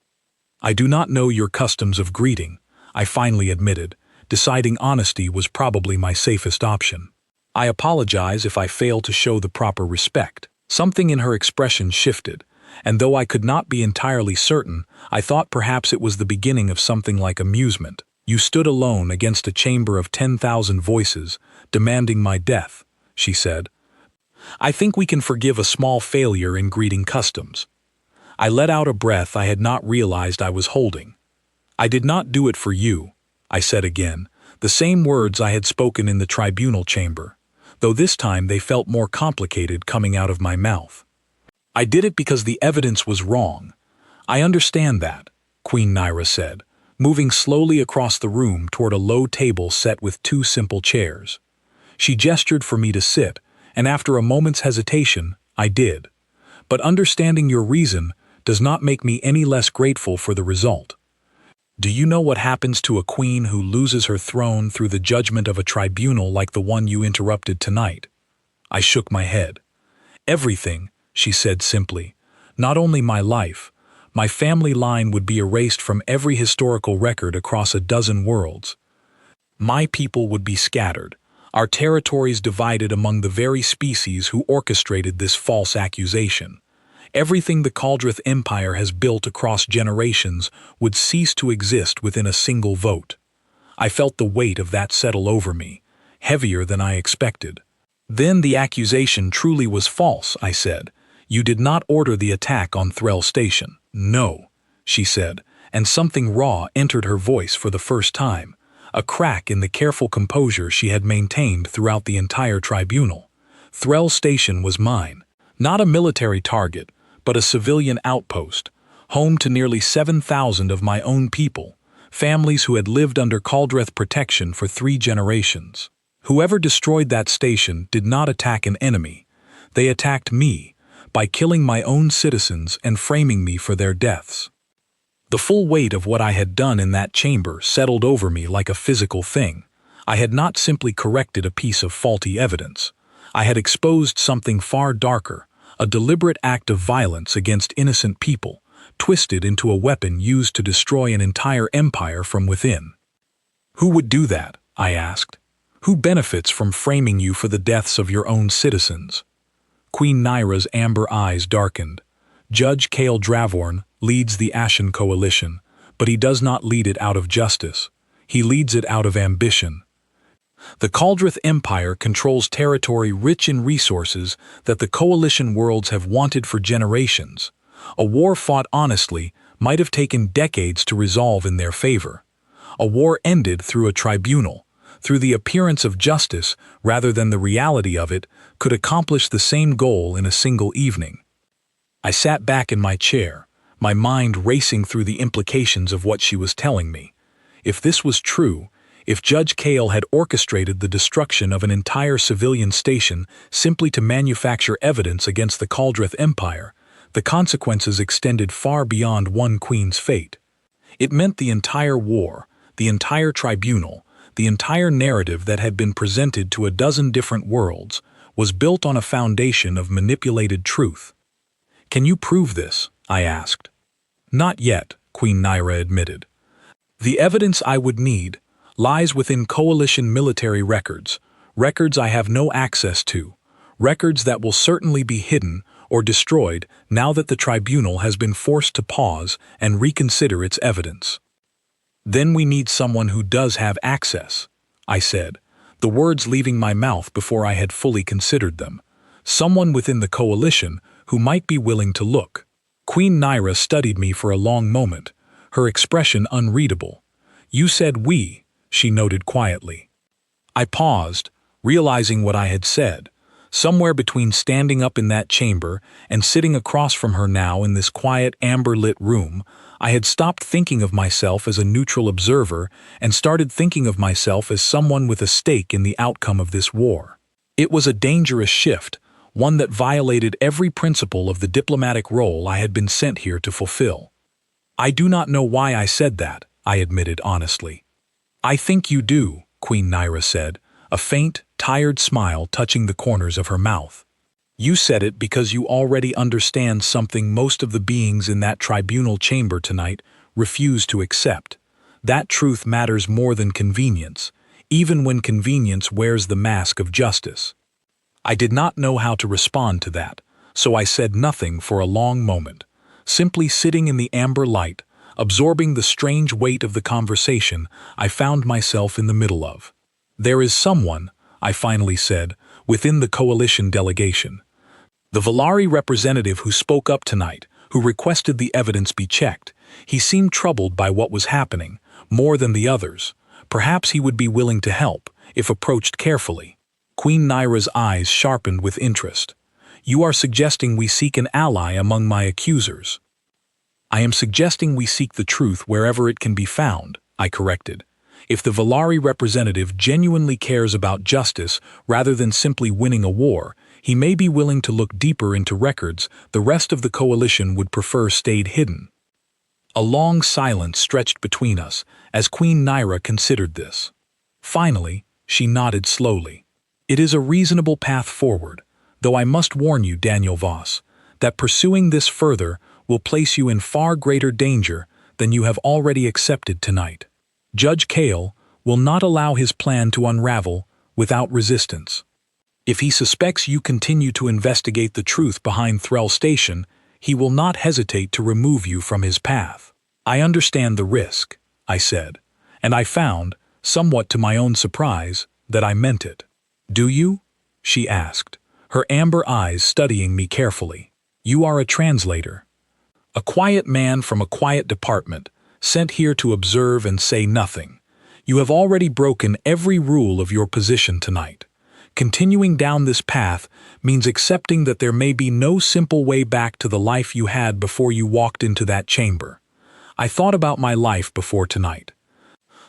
"I do not know your customs of greeting," I finally admitted, deciding honesty was probably my safest option. "I apologize if I fail to show the proper respect." Something in her expression shifted, and though I could not be entirely certain, I thought perhaps it was the beginning of something like amusement. "You stood alone against a chamber of 10,000 voices, demanding my death," she said. "I think we can forgive a small failure in greeting customs." I let out a breath I had not realized I was holding. "I did not do it for you," I said again, the same words I had spoken in the tribunal chamber, though this time they felt more complicated coming out of my mouth. "I did it because the evidence was wrong." "I understand that," Queen Nyra said, moving slowly across the room toward a low table set with two simple chairs. She gestured for me to sit, and after a moment's hesitation, I did. "But understanding your reason does not make me any less grateful for the result. Do you know what happens to a queen who loses her throne through the judgment of a tribunal like the one you interrupted tonight?" I shook my head. "Everything," she said simply. "Not only my life. My family line would be erased from every historical record across a dozen worlds. My people would be scattered, our territories divided among the very species who orchestrated this false accusation. Everything the Caldrith Empire has built across generations would cease to exist within a single vote. I felt the weight of that settle over me, heavier than I expected. Then the accusation truly was false, I said. You did not order the attack on Threll Station. No, she said, and something raw entered her voice for the first time, a crack in the careful composure she had maintained throughout the entire tribunal. Threll Station was mine, not a military target, but a civilian outpost, home to nearly 7,000 of my own people, families who had lived under Caldrith protection for 3 generations. Whoever destroyed that station did not attack an enemy. They attacked me, by killing my own citizens and framing me for their deaths. The full weight of what I had done in that chamber settled over me like a physical thing. I had not simply corrected a piece of faulty evidence. I had exposed something far darker, a deliberate act of violence against innocent people, twisted into a weapon used to destroy an entire empire from within. Who would do that? I asked. Who benefits from framing you for the deaths of your own citizens? Queen Nyra's amber eyes darkened. Judge Cale Dravorn leads the Ashen Coalition, but he does not lead it out of justice. He leads it out of ambition. The Caldrith Empire controls territory rich in resources that the Coalition worlds have wanted for generations. A war fought honestly might have taken decades to resolve in their favor. A war ended through a tribunal, through the appearance of justice rather than the reality of it, could accomplish the same goal in a single evening. I sat back in my chair, my mind racing through the implications of what she was telling me. If this was true, if Judge Cale had orchestrated the destruction of an entire civilian station simply to manufacture evidence against the Caldrith Empire, the consequences extended far beyond one queen's fate. It meant the entire war, the entire tribunal, the entire narrative that had been presented to a dozen different worlds was built on a foundation of manipulated truth. Can you prove this? I asked. Not yet, Queen Nyra admitted. The evidence I would need lies within Coalition military records, records I have no access to, records that will certainly be hidden or destroyed now that the tribunal has been forced to pause and reconsider its evidence. Then we need someone who does have access, I said, the words leaving my mouth before I had fully considered them. Someone within the Coalition who might be willing to look. Queen Nyra studied me for a long moment, her expression unreadable. You said we, she noted quietly. I paused, realizing what I had said. Somewhere between standing up in that chamber and sitting across from her now in this quiet amber-lit room, I had stopped thinking of myself as a neutral observer and started thinking of myself as someone with a stake in the outcome of this war. It was a dangerous shift, one that violated every principle of the diplomatic role I had been sent here to fulfill. I do not know why I said that, I admitted honestly. I think you do, Queen Nyra said, a faint, tired smile touching the corners of her mouth. You said it because you already understand something most of the beings in that tribunal chamber tonight refuse to accept. That truth matters more than convenience, even when convenience wears the mask of justice. I did not know how to respond to that, so I said nothing for a long moment, simply sitting in the amber light, absorbing the strange weight of the conversation I found myself in the middle of. There is someone, I finally said, within the Coalition delegation. The Valari representative who spoke up tonight, who requested the evidence be checked, he seemed troubled by what was happening, more than the others. Perhaps he would be willing to help, if approached carefully. Queen Nyra's eyes sharpened with interest. You are suggesting we seek an ally among my accusers. I am suggesting we seek the truth wherever it can be found, I corrected. If the Valari representative genuinely cares about justice rather than simply winning a war, he may be willing to look deeper into records the rest of the Coalition would prefer stayed hidden. A long silence stretched between us as Queen Nyra considered this. Finally, she nodded slowly. It is a reasonable path forward, though I must warn you, Daniel Voss, that pursuing this further will place you in far greater danger than you have already accepted tonight. Judge Cale will not allow his plan to unravel without resistance. If he suspects you continue to investigate the truth behind Threll Station, he will not hesitate to remove you from his path. I understand the risk, I said, and I found, somewhat to my own surprise, that I meant it. Do you? She asked, her amber eyes studying me carefully. You are a translator. A quiet man from a quiet department, sent here to observe and say nothing. You have already broken every rule of your position tonight. Continuing down this path means accepting that there may be no simple way back to the life you had before you walked into that chamber. I thought about my life before tonight.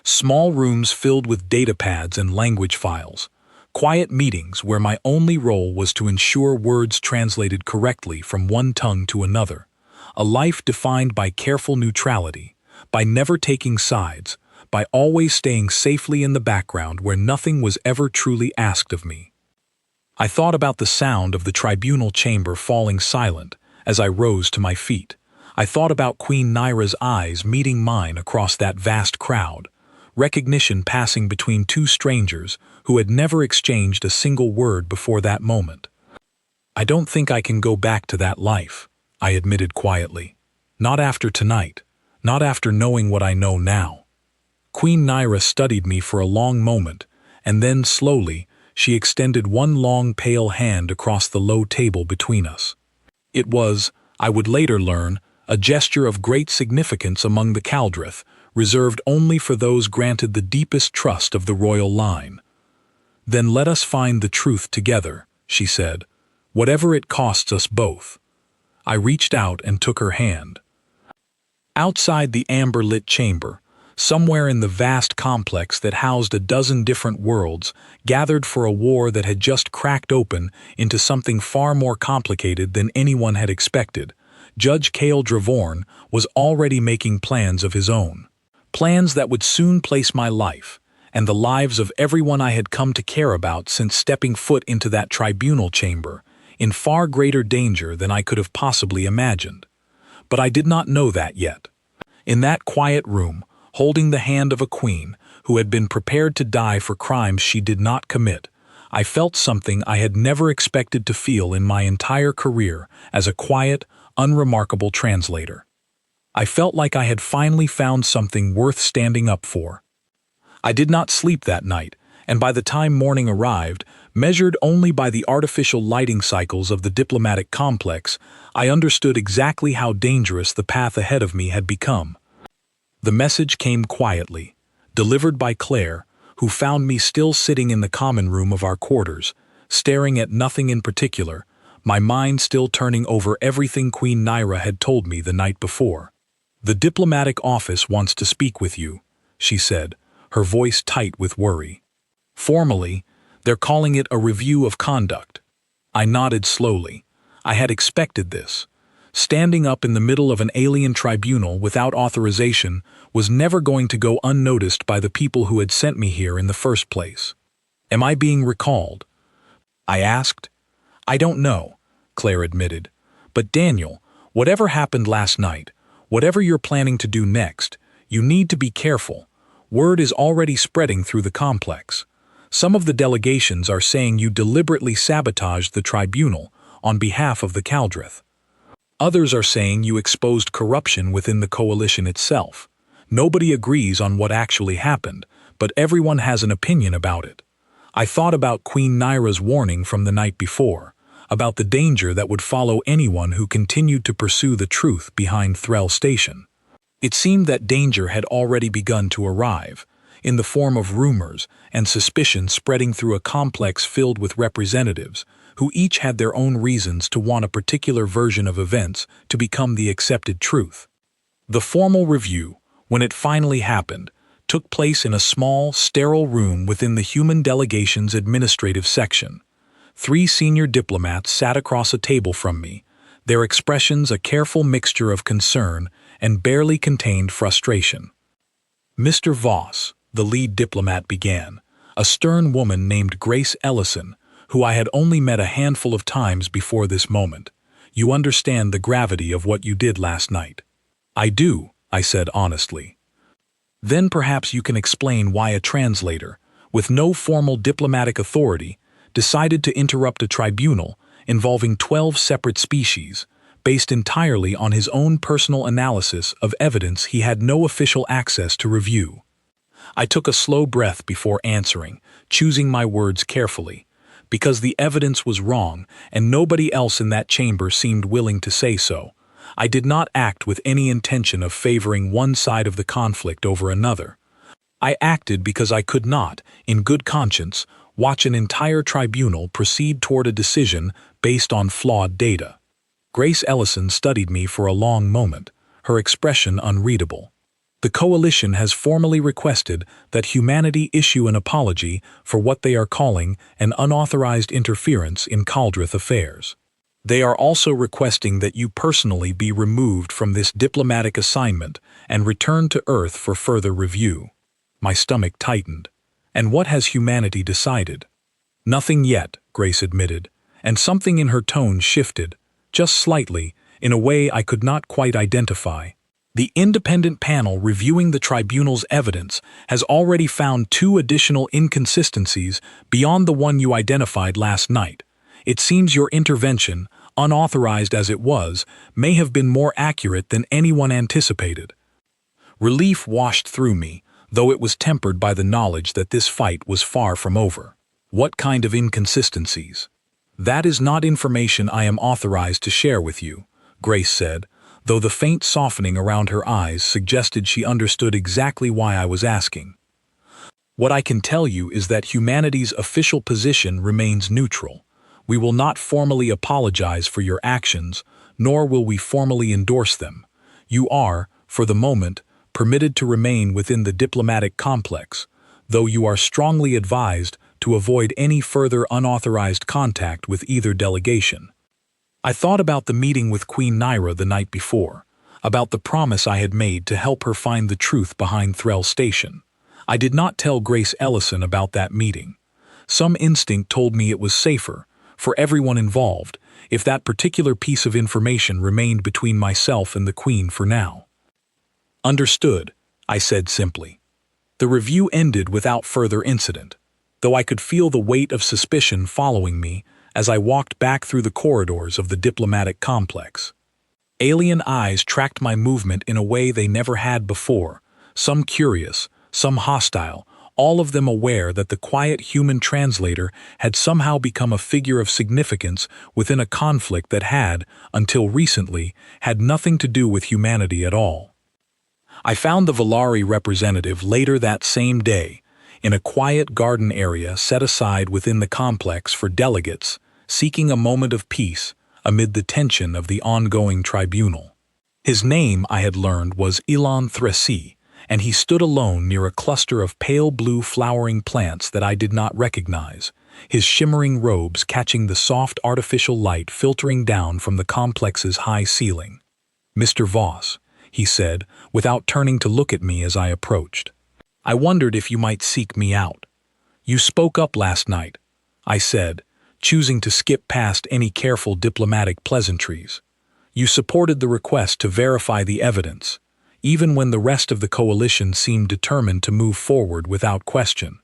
Small rooms filled with data pads and language files. Quiet meetings where my only role was to ensure words translated correctly from one tongue to another. A life defined by careful neutrality, by never taking sides, by always staying safely in the background where nothing was ever truly asked of me. I thought about the sound of the tribunal chamber falling silent as I rose to my feet. I thought about Queen Nyra's eyes meeting mine across that vast crowd, recognition passing between two strangers who had never exchanged a single word before that moment. I don't think I can go back to that life, I admitted quietly. Not after tonight, not after knowing what I know now. Queen Nyra studied me for a long moment, and then slowly she extended one long pale hand across the low table between us. It was, I would later learn, a gesture of great significance among the Kaldrith, reserved only for those granted the deepest trust of the royal line. Then let us find the truth together, she said, whatever it costs us both. I reached out and took her hand. Outside the amber-lit chamber, somewhere in the vast complex that housed a dozen different worlds, gathered for a war that had just cracked open into something far more complicated than anyone had expected, Judge Kael Dravorn was already making plans of his own. Plans that would soon place my life, and the lives of everyone I had come to care about since stepping foot into that tribunal chamber, in far greater danger than I could have possibly imagined. But I did not know that yet. In that quiet room, holding the hand of a queen who had been prepared to die for crimes she did not commit, I felt something I had never expected to feel in my entire career as a quiet, unremarkable translator. I felt like I had finally found something worth standing up for. I did not sleep that night, and by the time morning arrived, measured only by the artificial lighting cycles of the diplomatic complex, I understood exactly how dangerous the path ahead of me had become. The message came quietly, delivered by Claire, who found me still sitting in the common room of our quarters, staring at nothing in particular, my mind still turning over everything Queen Nyra had told me the night before. "The diplomatic office wants to speak with you," she said, her voice tight with worry. "Formally, they're calling it a review of conduct." I nodded slowly. I had expected this. Standing up in the middle of an alien tribunal without authorization was never going to go unnoticed by the people who had sent me here in the first place. "Am I being recalled?" I asked. "I don't know," Claire admitted. "But Daniel, whatever happened last night, whatever you're planning to do next, you need to be careful. Word is already spreading through the complex. Some of the delegations are saying you deliberately sabotaged the tribunal on behalf of the Kaldrith. Others are saying you exposed corruption within the coalition itself. Nobody agrees on what actually happened, but everyone has an opinion about it. I thought about Queen Nyra's warning from the night before, about the danger that would follow anyone who continued to pursue the truth behind Threll Station. It seemed that danger had already begun to arrive, in the form of rumors and suspicion spreading through a complex filled with representatives, who each had their own reasons to want a particular version of events to become the accepted truth. The formal review, when it finally happened, took place in a small, sterile room within the human delegation's administrative section. 3 senior diplomats sat across a table from me, their expressions a careful mixture of concern and barely contained frustration. "Mr. Voss," the lead diplomat began, a stern woman named Grace Ellison, who I had only met a handful of times before this moment. "You understand the gravity of what you did last night." "I do," I said honestly. "Then perhaps you can explain why a translator, with no formal diplomatic authority, decided to interrupt a tribunal involving 12 separate species, based entirely on his own personal analysis of evidence he had no official access to review. I took a slow breath before answering, choosing my words carefully. Because the evidence was wrong, and nobody else in that chamber seemed willing to say so, I did not act with any intention of favoring one side of the conflict over another. I acted because I could not, in good conscience, watch an entire tribunal proceed toward a decision based on flawed data. Grace Ellison studied me for a long moment, her expression unreadable. The Coalition has formally requested that humanity issue an apology for what they are calling an unauthorized interference in Caldrith affairs. They are also requesting that you personally be removed from this diplomatic assignment and returned to Earth for further review. My stomach tightened. And what has humanity decided? Nothing yet, Grace admitted, and something in her tone shifted, just slightly, in a way I could not quite identify. The independent panel reviewing the tribunal's evidence has already found 2 additional inconsistencies beyond the one you identified last night. It seems your intervention, unauthorized as it was, may have been more accurate than anyone anticipated. Relief washed through me, though it was tempered by the knowledge that this fight was far from over. What kind of inconsistencies? That is not information I am authorized to share with you, Grace said, though the faint softening around her eyes suggested she understood exactly why I was asking. What I can tell you is that humanity's official position remains neutral. We will not formally apologize for your actions, nor will we formally endorse them. You are, for the moment, permitted to remain within the diplomatic complex, though you are strongly advised to avoid any further unauthorized contact with either delegation. I thought about the meeting with Queen Nyra the night before, about the promise I had made to help her find the truth behind Threll Station. I did not tell Grace Ellison about that meeting. Some instinct told me it was safer, for everyone involved, if that particular piece of information remained between myself and the Queen for now. Understood, I said simply. The review ended without further incident, though I could feel the weight of suspicion following me as I walked back through the corridors of the diplomatic complex. Alien eyes tracked my movement in a way they never had before, some curious, some hostile, all of them aware that the quiet human translator had somehow become a figure of significance within a conflict that had, until recently, had nothing to do with humanity at all. I found the Valari representative later that same day, in a quiet garden area set aside within the complex for delegates seeking a moment of peace amid the tension of the ongoing tribunal. His name, I had learned, was Ilan Thresi, and he stood alone near a cluster of pale blue flowering plants that I did not recognize, his shimmering robes catching the soft artificial light filtering down from the complex's high ceiling. "Mr. Voss," he said, without turning to look at me as I approached. "I wondered if you might seek me out. You spoke up last night," I said, choosing to skip past any careful diplomatic pleasantries. "You supported the request to verify the evidence, even when the rest of the coalition seemed determined to move forward without question."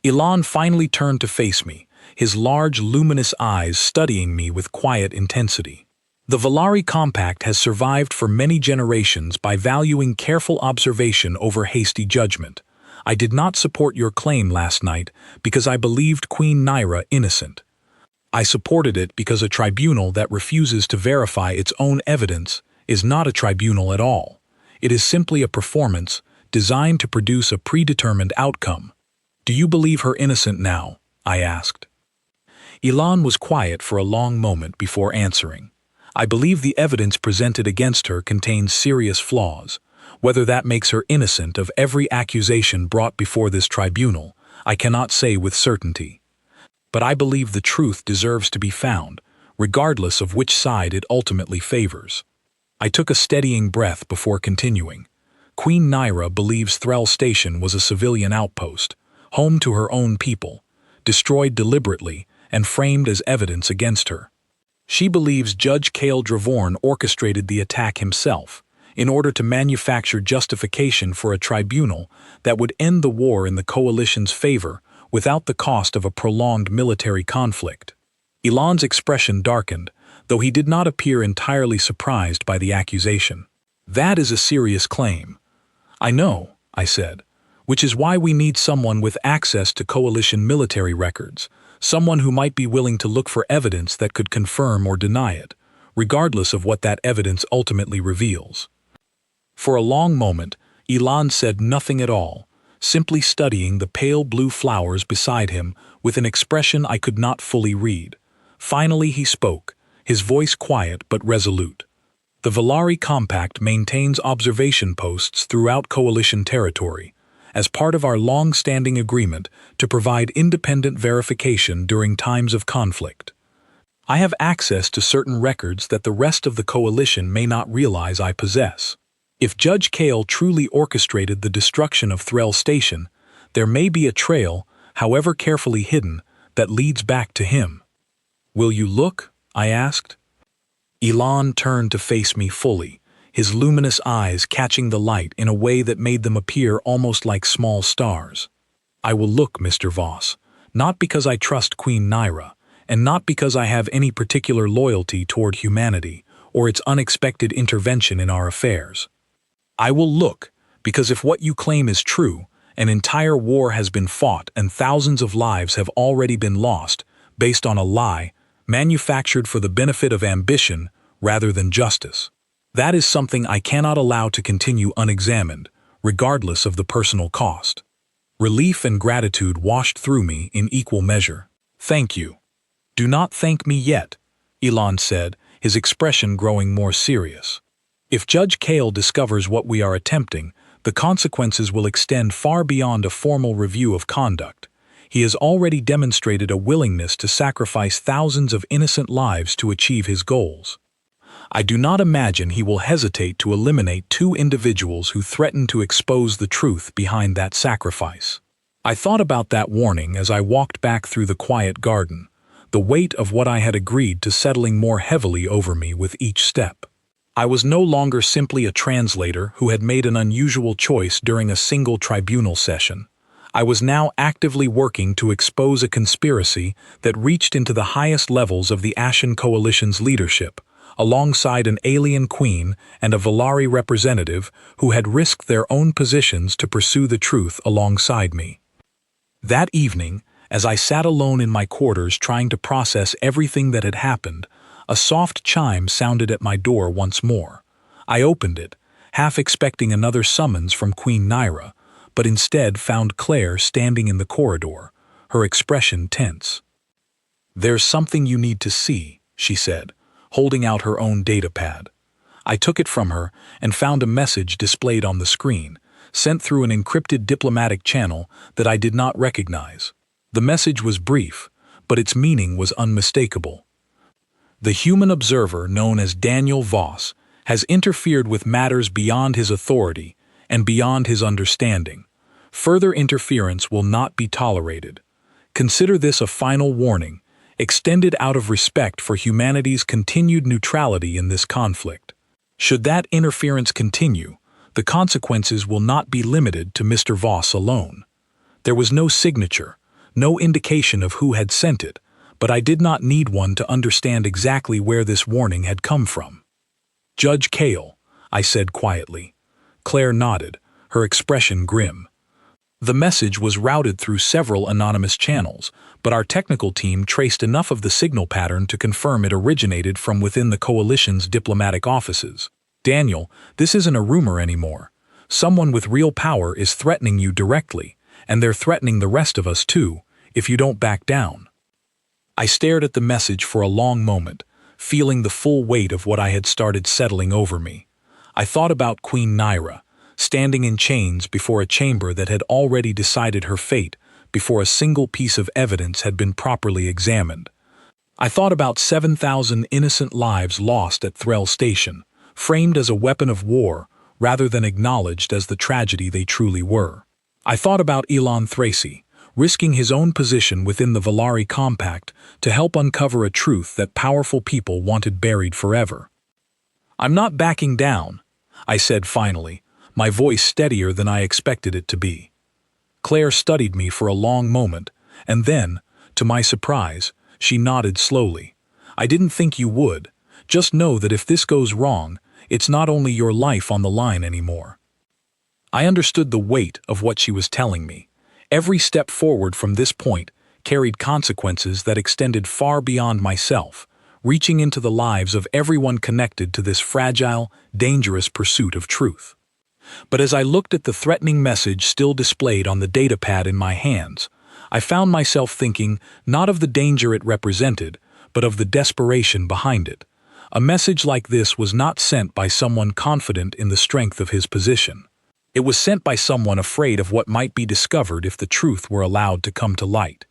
Ilan finally turned to face me, his large, luminous eyes studying me with quiet intensity. "The Valari Compact has survived for many generations by valuing careful observation over hasty judgment. I did not support your claim last night because I believed Queen Nyra innocent. I supported it because a tribunal that refuses to verify its own evidence is not a tribunal at all. It is simply a performance designed to produce a predetermined outcome. Do you believe her innocent now?" I asked. Ilan was quiet for a long moment before answering. "I believe the evidence presented against her contains serious flaws. Whether that makes her innocent of every accusation brought before this tribunal, I cannot say with certainty. But I believe the truth deserves to be found, regardless of which side it ultimately favors." I took a steadying breath before continuing. "Queen Nyra believes Threll Station was a civilian outpost, home to her own people, destroyed deliberately and framed as evidence against her. She believes Judge Cale Dravorn orchestrated the attack himself, in order to manufacture justification for a tribunal that would end the war in the coalition's favor without the cost of a prolonged military conflict." Ilan's expression darkened, though he did not appear entirely surprised by the accusation. "That is a serious claim." "I know," I said, "which is why we need someone with access to coalition military records, someone who might be willing to look for evidence that could confirm or deny it, regardless of what that evidence ultimately reveals." For a long moment, Elon said nothing at all, simply studying the pale blue flowers beside him with an expression I could not fully read. Finally he spoke, his voice quiet but resolute. "The Valari Compact maintains observation posts throughout Coalition territory, as part of our long-standing agreement to provide independent verification during times of conflict. I have access to certain records that the rest of the Coalition may not realize I possess. If Judge Kale truly orchestrated the destruction of Threll Station, there may be a trail, however carefully hidden, that leads back to him." "Will you look?" I asked. Elon turned to face me fully, his luminous eyes catching the light in a way that made them appear almost like small stars. "I will look, Mr. Voss, not because I trust Queen Naira, and not because I have any particular loyalty toward humanity or its unexpected intervention in our affairs. I will look because if what you claim is true, an entire war has been fought and thousands of lives have already been lost based on a lie manufactured for the benefit of ambition rather than justice. That is something I cannot allow to continue unexamined, regardless of the personal cost." Relief and gratitude washed through me in equal measure. "Thank you." "Do not thank me yet," Elon said, his expression growing more serious. "If Judge Kale discovers what we are attempting, the consequences will extend far beyond a formal review of conduct. He has already demonstrated a willingness to sacrifice thousands of innocent lives to achieve his goals. I do not imagine he will hesitate to eliminate 2 individuals who threaten to expose the truth behind that sacrifice." I thought about that warning as I walked back through the quiet garden, the weight of what I had agreed to settling more heavily over me with each step. I was no longer simply a translator who had made an unusual choice during a single tribunal session. I was now actively working to expose a conspiracy that reached into the highest levels of the Ashen Coalition's leadership, alongside an alien queen and a Valari representative who had risked their own positions to pursue the truth alongside me. That evening, as I sat alone in my quarters trying to process everything that had happened, a soft chime sounded at my door once more. I opened it, half expecting another summons from Queen Naira, but instead found Claire standing in the corridor, her expression tense. "There's something you need to see," she said, holding out her own datapad. I took it from her and found a message displayed on the screen, sent through an encrypted diplomatic channel that I did not recognize. The message was brief, but its meaning was unmistakable. "The human observer known as Daniel Voss has interfered with matters beyond his authority and beyond his understanding. Further interference will not be tolerated. Consider this a final warning, extended out of respect for humanity's continued neutrality in this conflict. Should that interference continue, the consequences will not be limited to Mr. Voss alone." There was no signature, no indication of who had sent it, but I did not need one to understand exactly where this warning had come from. "Judge Kale," I said quietly. Claire nodded, her expression grim. The message was routed through several anonymous channels, but our technical team traced enough of the signal pattern to confirm it originated from within the Coalition's diplomatic offices. "Daniel, this isn't a rumor anymore. Someone with real power is threatening you directly, and they're threatening the rest of us too, if you don't back down." I stared at the message for a long moment, feeling the full weight of what I had started settling over me. I thought about Queen Naira, standing in chains before a chamber that had already decided her fate before a single piece of evidence had been properly examined. I thought about 7,000 innocent lives lost at Threll Station, framed as a weapon of war rather than acknowledged as the tragedy they truly were. I thought about Elon Thracy, risking his own position within the Valari Compact to help uncover a truth that powerful people wanted buried forever. "I'm not backing down," I said finally, my voice steadier than I expected it to be. Claire studied me for a long moment, and then, to my surprise, she nodded slowly. "I didn't think you would, Just know that if this goes wrong, it's not only your life on the line anymore." I understood the weight of what she was telling me. Every step forward from this point carried consequences that extended far beyond myself, reaching into the lives of everyone connected to this fragile, dangerous pursuit of truth. But as I looked at the threatening message still displayed on the datapad in my hands, I found myself thinking not of the danger it represented, but of the desperation behind it. A message like this was not sent by someone confident in the strength of his position. It was sent by someone afraid of what might be discovered if the truth were allowed to come to light.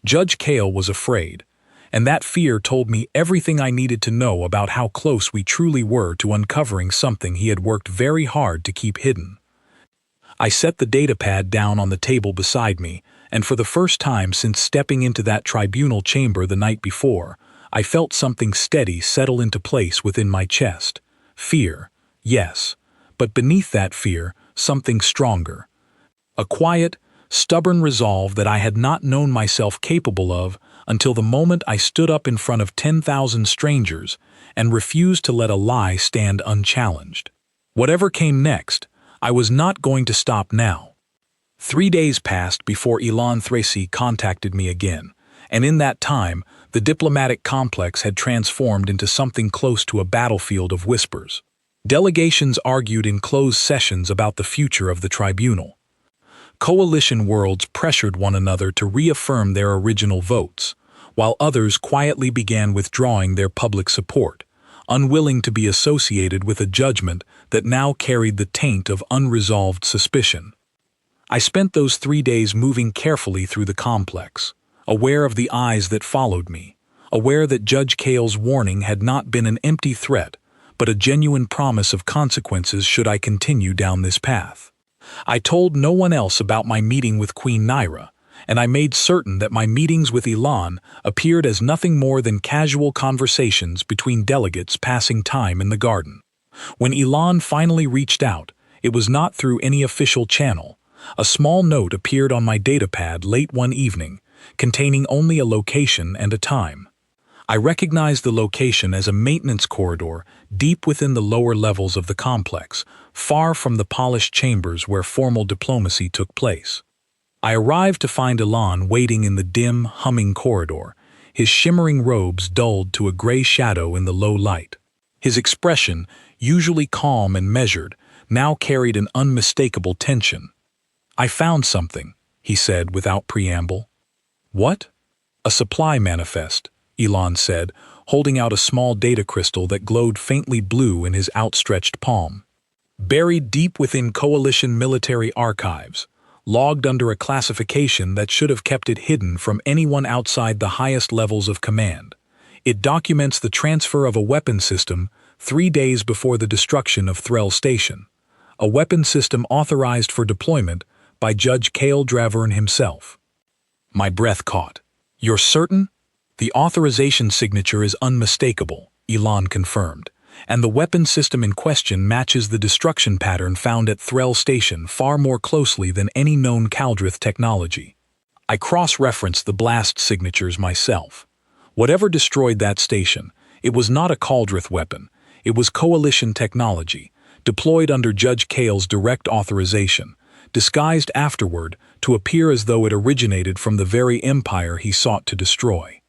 Judge Cale was afraid, and that fear told me everything I needed to know about how close we truly were to uncovering something he had worked very hard to keep hidden. I set the datapad down on the table beside me, and for the first time since stepping into that tribunal chamber the night before, I felt something steady settle into place within my chest. Fear, yes, but beneath that fear, something stronger. A quiet, stubborn resolve that I had not known myself capable of until the moment I stood up in front of 10,000 strangers and refused to let a lie stand unchallenged. Whatever came next, I was not going to stop now. 3 days passed before Elon Thracy contacted me again, and in that time, the diplomatic complex had transformed into something close to a battlefield of whispers. Delegations argued in closed sessions about the future of the tribunal. Coalition worlds pressured one another to reaffirm their original votes, while others quietly began withdrawing their public support, unwilling to be associated with a judgment that now carried the taint of unresolved suspicion. I spent those 3 days moving carefully through the complex, aware of the eyes that followed me, aware that Judge Cale's warning had not been an empty threat, but a genuine promise of consequences should I continue down this path. I told no one else about my meeting with Queen Naira, and I made certain that my meetings with Elon appeared as nothing more than casual conversations between delegates passing time in the garden. When Elon finally reached out, it was not through any official channel. A small note appeared on my datapad late one evening, containing only a location and a time. I recognized the location as a maintenance corridor deep within the lower levels of the complex, far from the polished chambers where formal diplomacy took place. I arrived to find Elon waiting in the dim, humming corridor, his shimmering robes dulled to a gray shadow in the low light. His expression, usually calm and measured, now carried an unmistakable tension. "I found something," he said without preamble. "What?" "A supply manifest," Elon said, holding out a small data crystal that glowed faintly blue in his outstretched palm. "Buried deep within Coalition military archives, logged under a classification that should have kept it hidden from anyone outside the highest levels of command. It documents the transfer of a weapon system 3 days before the destruction of Threll Station, a weapon system authorized for deployment by Judge Cale Dravern himself." My breath caught. "You're certain?" "The authorization signature is unmistakable," Elon confirmed, "and the weapon system in question matches the destruction pattern found at Threll Station far more closely than any known Caldrith technology." I cross-referenced the blast signatures myself. Whatever destroyed that station, it was not a Caldrith weapon, it was Coalition technology, deployed under Judge Cale's direct authorization, disguised afterward to appear as though it originated from the very empire he sought to destroy.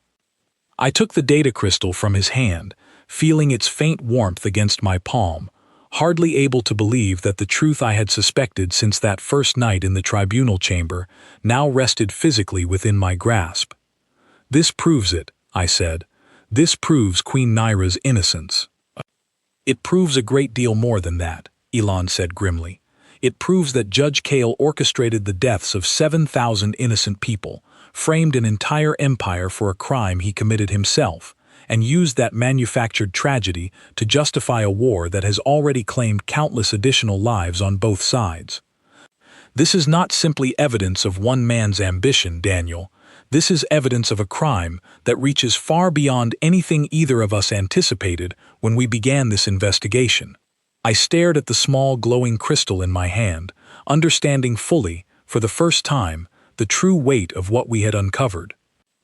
I took the data crystal from his hand, feeling its faint warmth against my palm, hardly able to believe that the truth I had suspected since that first night in the tribunal chamber now rested physically within my grasp. "This proves it," I said. "This proves Queen Naira's innocence." "It proves a great deal more than that," Elon said grimly. "It proves that Judge Cale orchestrated the deaths of 7,000 innocent people, framed an entire empire for a crime he committed himself, and used that manufactured tragedy to justify a war that has already claimed countless additional lives on both sides. This is not simply evidence of one man's ambition, Daniel. This is evidence of a crime that reaches far beyond anything either of us anticipated when we began this investigation." I stared at the small glowing crystal in my hand, understanding fully, for the first time, the true weight of what we had uncovered.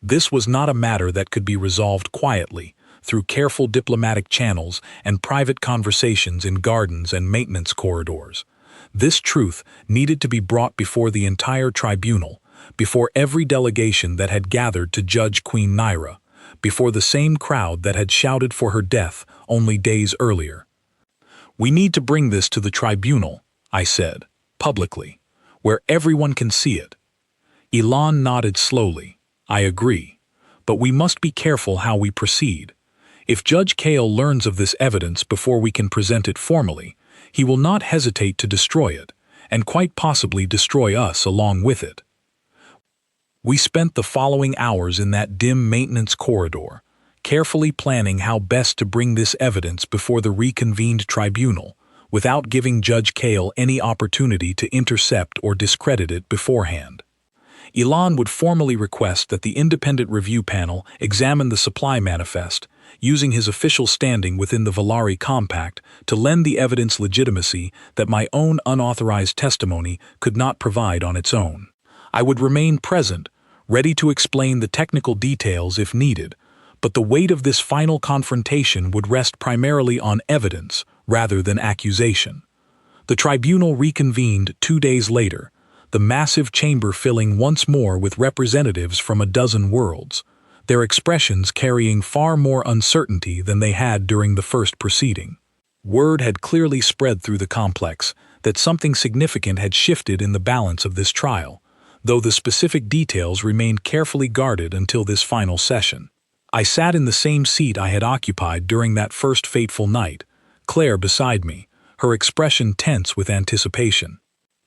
This was not a matter that could be resolved quietly, through careful diplomatic channels and private conversations in gardens and maintenance corridors. This truth needed to be brought before the entire tribunal, before every delegation that had gathered to judge Queen Naira, before the same crowd that had shouted for her death only days earlier. "We need to bring this to the tribunal," I said, publicly, "where everyone can see it." Elon nodded slowly. "I agree. But we must be careful how we proceed. If Judge Kale learns of this evidence before we can present it formally, he will not hesitate to destroy it, and quite possibly destroy us along with it." We spent the following hours in that dim maintenance corridor, carefully planning how best to bring this evidence before the reconvened tribunal, without giving Judge Kale any opportunity to intercept or discredit it beforehand. Elon would formally request that the independent review panel examine the supply manifest, using his official standing within the Valari Compact to lend the evidence legitimacy that my own unauthorized testimony could not provide on its own. I would remain present, ready to explain the technical details if needed, but the weight of this final confrontation would rest primarily on evidence rather than accusation. The tribunal reconvened 2 days later, the massive chamber filling once more with representatives from a dozen worlds, their expressions carrying far more uncertainty than they had during the first proceeding. Word had clearly spread through the complex that something significant had shifted in the balance of this trial, though the specific details remained carefully guarded until this final session. I sat in the same seat I had occupied during that first fateful night, Claire beside me, her expression tense with anticipation.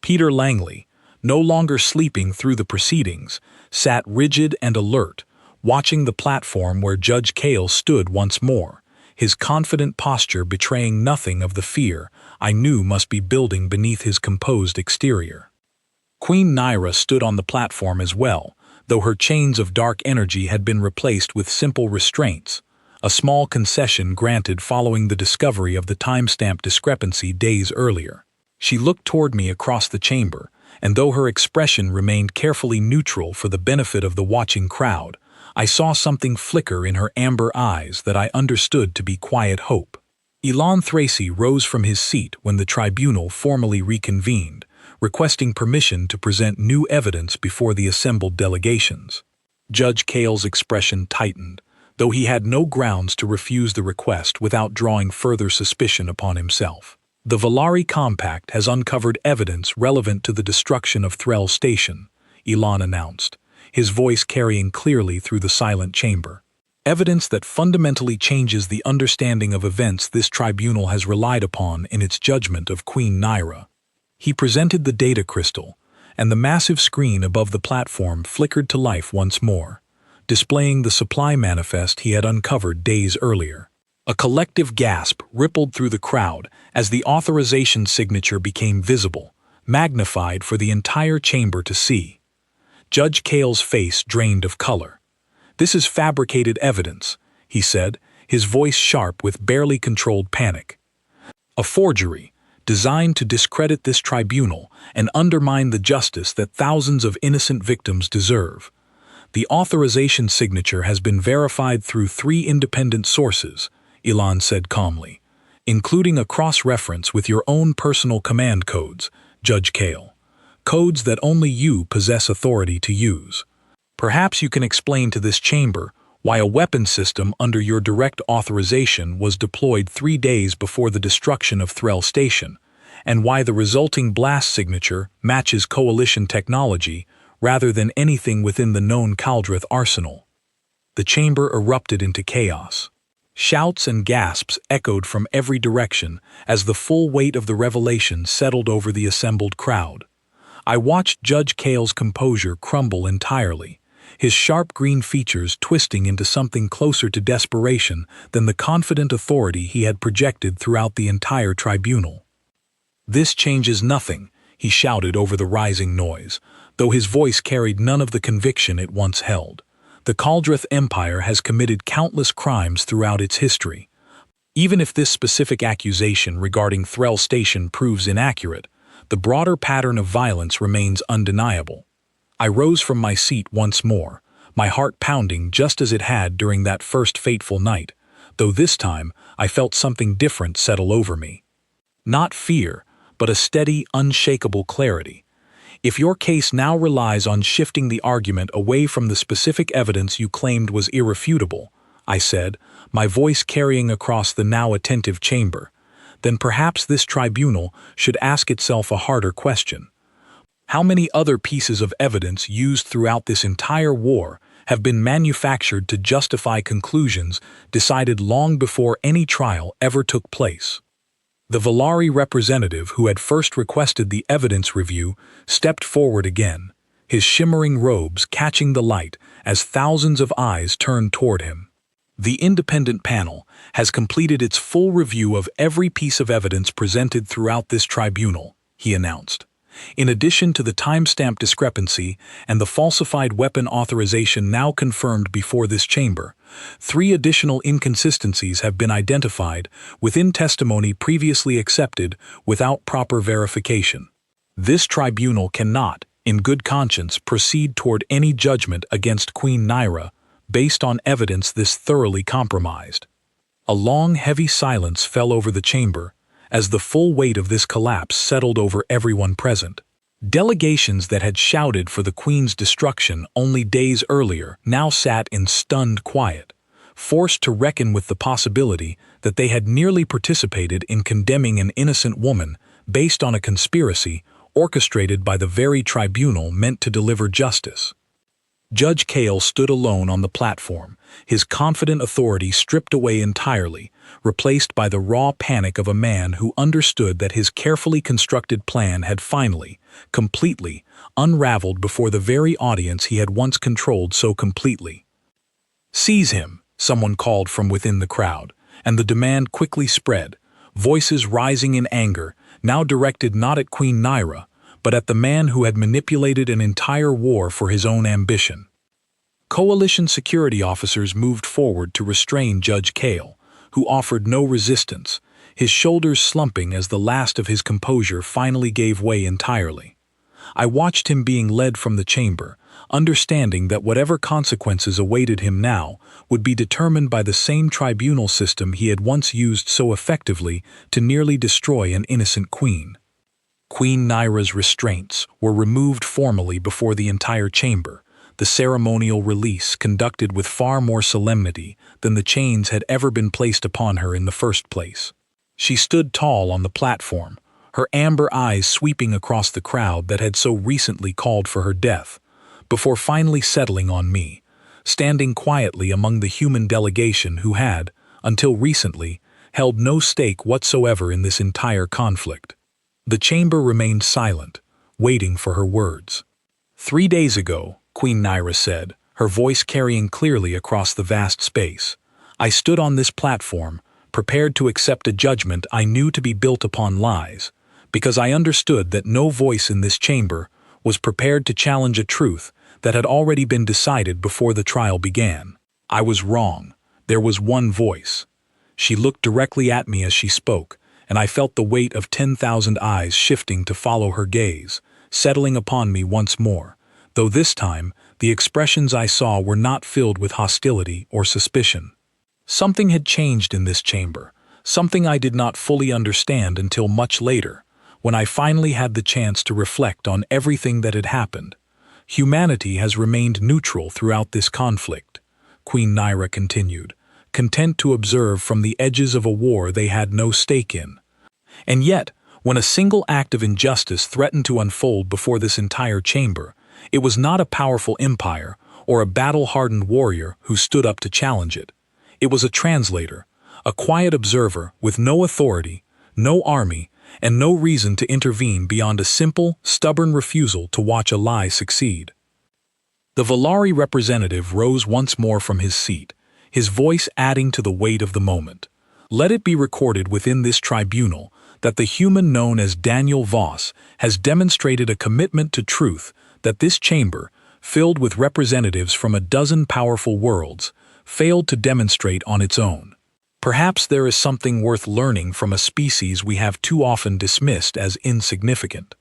Peter Langley, no longer sleeping through the proceedings, sat rigid and alert, watching the platform where Judge Kale stood once more, his confident posture betraying nothing of the fear I knew must be building beneath his composed exterior. Queen Naira stood on the platform as well, though her chains of dark energy had been replaced with simple restraints, a small concession granted following the discovery of the timestamp discrepancy days earlier. She looked toward me across the chamber, and though her expression remained carefully neutral for the benefit of the watching crowd, I saw something flicker in her amber eyes that I understood to be quiet hope. Elon Thracy rose from his seat when the tribunal formally reconvened, requesting permission to present new evidence before the assembled delegations. Judge Kale's expression tightened, though he had no grounds to refuse the request without drawing further suspicion upon himself. "The Valari Compact has uncovered evidence relevant to the destruction of Threll Station," Elon announced, his voice carrying clearly through the silent chamber. "Evidence that fundamentally changes the understanding of events this tribunal has relied upon in its judgment of Queen Naira." He presented the data crystal, and the massive screen above the platform flickered to life once more, displaying the supply manifest he had uncovered days earlier. A collective gasp rippled through the crowd as the authorization signature became visible, magnified for the entire chamber to see. Judge Kale's face drained of color. "This is fabricated evidence," he said, his voice sharp with barely controlled panic. "A forgery, designed to discredit this tribunal and undermine the justice that thousands of innocent victims deserve. The authorization signature has been verified through 3 independent sources," Elon said calmly, "including a cross-reference with your own personal command codes, Judge Kale. Codes that only you possess authority to use. Perhaps you can explain to this chamber why a weapon system under your direct authorization was deployed 3 days before the destruction of Threll Station, and why the resulting blast signature matches Coalition technology rather than anything within the known Kaldrith arsenal." The chamber erupted into chaos. Shouts and gasps echoed from every direction as the full weight of the revelation settled over the assembled crowd. I watched Judge Kale's composure crumble entirely, his sharp green features twisting into something closer to desperation than the confident authority he had projected throughout the entire tribunal. "This changes nothing," he shouted over the rising noise, though his voice carried none of the conviction it once held. "The Kaldrith Empire has committed countless crimes throughout its history. Even if this specific accusation regarding Threll Station proves inaccurate, the broader pattern of violence remains undeniable." I rose from my seat once more, my heart pounding just as it had during that first fateful night, though this time I felt something different settle over me. Not fear, but a steady, unshakable clarity. If your case now relies on shifting the argument away from the specific evidence you claimed was irrefutable, I said, my voice carrying across the now attentive chamber, then perhaps this tribunal should ask itself a harder question. How many other pieces of evidence used throughout this entire war have been manufactured to justify conclusions decided long before any trial ever took place? The Valari representative who had first requested the evidence review stepped forward again, his shimmering robes catching the light as thousands of eyes turned toward him. The independent panel has completed its full review of every piece of evidence presented throughout this tribunal, he announced. In addition to the timestamp discrepancy and the falsified weapon authorization now confirmed before this chamber, 3 additional inconsistencies have been identified within testimony previously accepted without proper verification. This tribunal cannot, in good conscience, proceed toward any judgment against Queen Naira based on evidence this thoroughly compromised. A long, heavy silence fell over the chamber as the full weight of this collapse settled over everyone present. Delegations that had shouted for the Queen's destruction only days earlier now sat in stunned quiet, forced to reckon with the possibility that they had nearly participated in condemning an innocent woman based on a conspiracy orchestrated by the very tribunal meant to deliver justice. Judge Cale stood alone on the platform, his confident authority stripped away entirely, replaced by the raw panic of a man who understood that his carefully constructed plan had finally, completely, unraveled before the very audience he had once controlled so completely. "Seize him," someone called from within the crowd, and the demand quickly spread, voices rising in anger, now directed not at Queen Naira, but at the man who had manipulated an entire war for his own ambition. Coalition security officers moved forward to restrain Judge Cale, who offered no resistance, his shoulders slumping as the last of his composure finally gave way entirely. I watched him being led from the chamber, understanding that whatever consequences awaited him now would be determined by the same tribunal system he had once used so effectively to nearly destroy an innocent queen. Queen Naira's restraints were removed formally before the entire chamber, the ceremonial release conducted with far more solemnity than the chains had ever been placed upon her in the first place. She stood tall on the platform, her amber eyes sweeping across the crowd that had so recently called for her death, before finally settling on me, standing quietly among the human delegation who had, until recently, held no stake whatsoever in this entire conflict. The chamber remained silent, waiting for her words. 3 days ago, Queen Naira said, her voice carrying clearly across the vast space, I stood on this platform, prepared to accept a judgment I knew to be built upon lies, because I understood that no voice in this chamber was prepared to challenge a truth that had already been decided before the trial began. I was wrong. There was one voice. She looked directly at me as she spoke, and I felt the weight of 10,000 eyes shifting to follow her gaze, settling upon me once more, though this time the expressions I saw were not filled with hostility or suspicion. Something had changed in this chamber, something I did not fully understand until much later, when I finally had the chance to reflect on everything that had happened. Humanity has remained neutral throughout this conflict, Queen Naira continued, content to observe from the edges of a war they had no stake in. And yet, when a single act of injustice threatened to unfold before this entire chamber, it was not a powerful empire or a battle-hardened warrior who stood up to challenge it. It was a translator, a quiet observer with no authority, no army, and no reason to intervene beyond a simple, stubborn refusal to watch a lie succeed. The Valari representative rose once more from his seat, his voice adding to the weight of the moment. Let it be recorded within this tribunal that the human known as Daniel Voss has demonstrated a commitment to truth that this chamber, filled with representatives from a dozen powerful worlds, failed to demonstrate on its own. Perhaps there is something worth learning from a species we have too often dismissed as insignificant.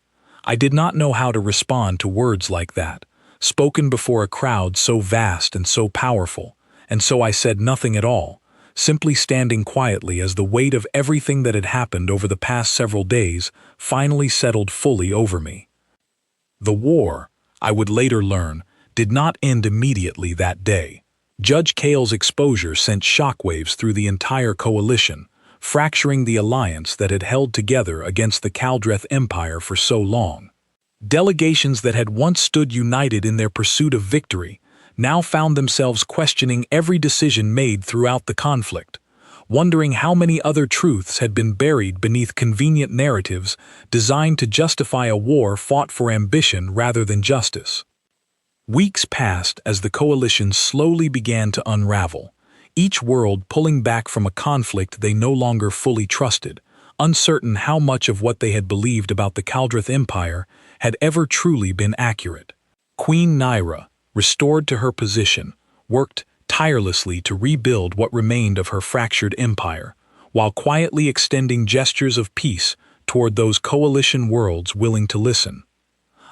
I did not know how to respond to words like that, spoken before a crowd so vast and so powerful, and so I said nothing at all, simply standing quietly as the weight of everything that had happened over the past several days finally settled fully over me. The war, I would later learn, did not end immediately that day. Judge Cale's exposure sent shockwaves through the entire coalition, fracturing the alliance that had held together against the Kaldreth Empire for so long. Delegations that had once stood united in their pursuit of victory now found themselves questioning every decision made throughout the conflict, wondering how many other truths had been buried beneath convenient narratives designed to justify a war fought for ambition rather than justice. Weeks passed as the coalition slowly began to unravel, each world pulling back from a conflict they no longer fully trusted, uncertain how much of what they had believed about the Kaldreth Empire had ever truly been accurate. Queen Nyra, restored to her position, worked tirelessly to rebuild what remained of her fractured empire, while quietly extending gestures of peace toward those coalition worlds willing to listen.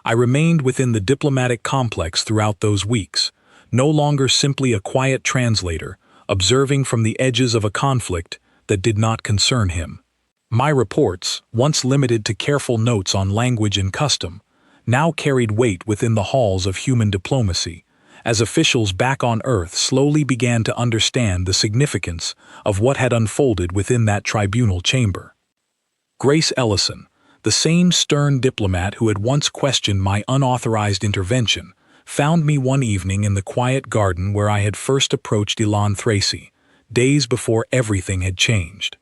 I remained within the diplomatic complex throughout those weeks, no longer simply a quiet translator, observing from the edges of a conflict that did not concern him. My reports, once limited to careful notes on language and custom, now carried weight within the halls of human diplomacy, as officials back on Earth slowly began to understand the significance of what had unfolded within that tribunal chamber. Grace Ellison, the same stern diplomat who had once questioned my unauthorized intervention, found me one evening in the quiet garden where I had first approached Elan Thracy, days before everything had changed.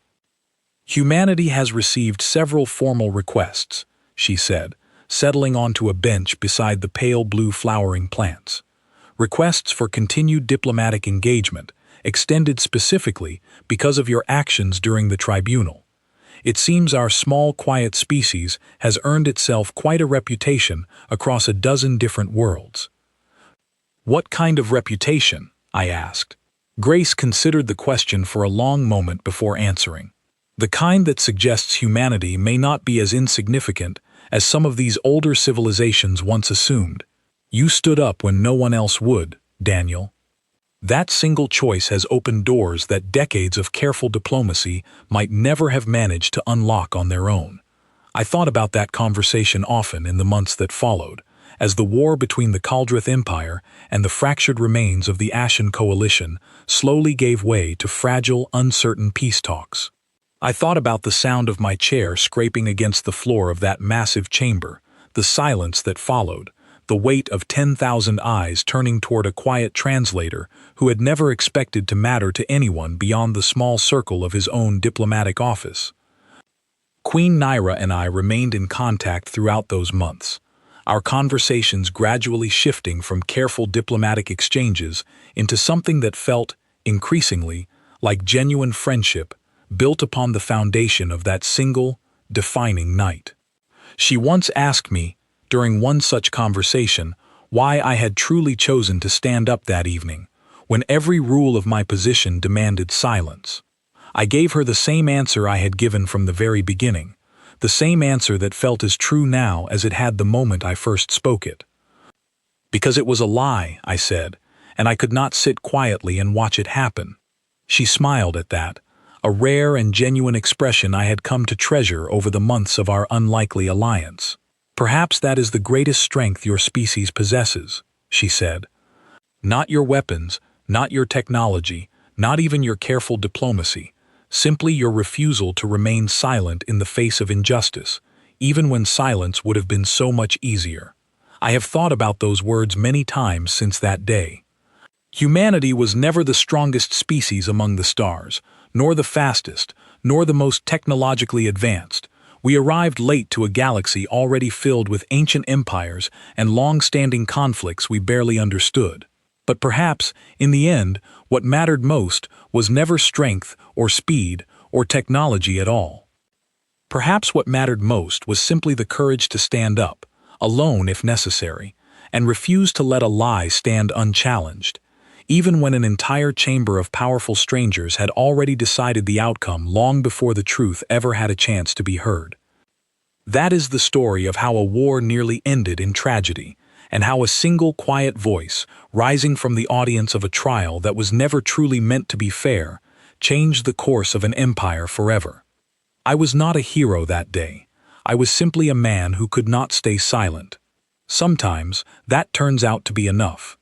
"Humanity has received several formal requests," she said, settling onto a bench beside the pale blue flowering plants. "Requests for continued diplomatic engagement, extended specifically because of your actions during the tribunal. It seems our small, quiet species has earned itself quite a reputation across a dozen different worlds." "What kind of reputation?" I asked. Grace considered the question for a long moment before answering. "The kind that suggests humanity may not be as insignificant as some of these older civilizations once assumed. You stood up when no one else would, Daniel. That single choice has opened doors that decades of careful diplomacy might never have managed to unlock on their own." I thought about that conversation often in the months that followed, as the war between the Kaldreth Empire and the fractured remains of the Ashen Coalition slowly gave way to fragile, uncertain peace talks. I thought about the sound of my chair scraping against the floor of that massive chamber, the silence that followed, the weight of 10,000 eyes turning toward a quiet translator who had never expected to matter to anyone beyond the small circle of his own diplomatic office. Queen Nyra and I remained in contact throughout those months, our conversations gradually shifting from careful diplomatic exchanges into something that felt, increasingly, like genuine friendship built upon the foundation of that single, defining night. She once asked me, during one such conversation, why I had truly chosen to stand up that evening, when every rule of my position demanded silence. I gave her the same answer I had given from the very beginning, the same answer that felt as true now as it had the moment I first spoke it. "Because it was a lie," I said, "and I could not sit quietly and watch it happen." She smiled at that, a rare and genuine expression I had come to treasure over the months of our unlikely alliance. "Perhaps that is the greatest strength your species possesses," she said. "Not your weapons, not your technology, not even your careful diplomacy, simply your refusal to remain silent in the face of injustice, even when silence would have been so much easier." I have thought about those words many times since that day. Humanity was never the strongest species among the stars, nor the fastest, nor the most technologically advanced. We arrived late to a galaxy already filled with ancient empires and long-standing conflicts we barely understood. But perhaps, in the end, what mattered most was never strength or speed or technology at all. Perhaps what mattered most was simply the courage to stand up, alone if necessary, and refuse to let a lie stand unchallenged, even when an entire chamber of powerful strangers had already decided the outcome long before the truth ever had a chance to be heard. That is the story of how a war nearly ended in tragedy, and how a single quiet voice, rising from the audience of a trial that was never truly meant to be fair, changed the course of an empire forever. I was not a hero that day. I was simply a man who could not stay silent. Sometimes, that turns out to be enough.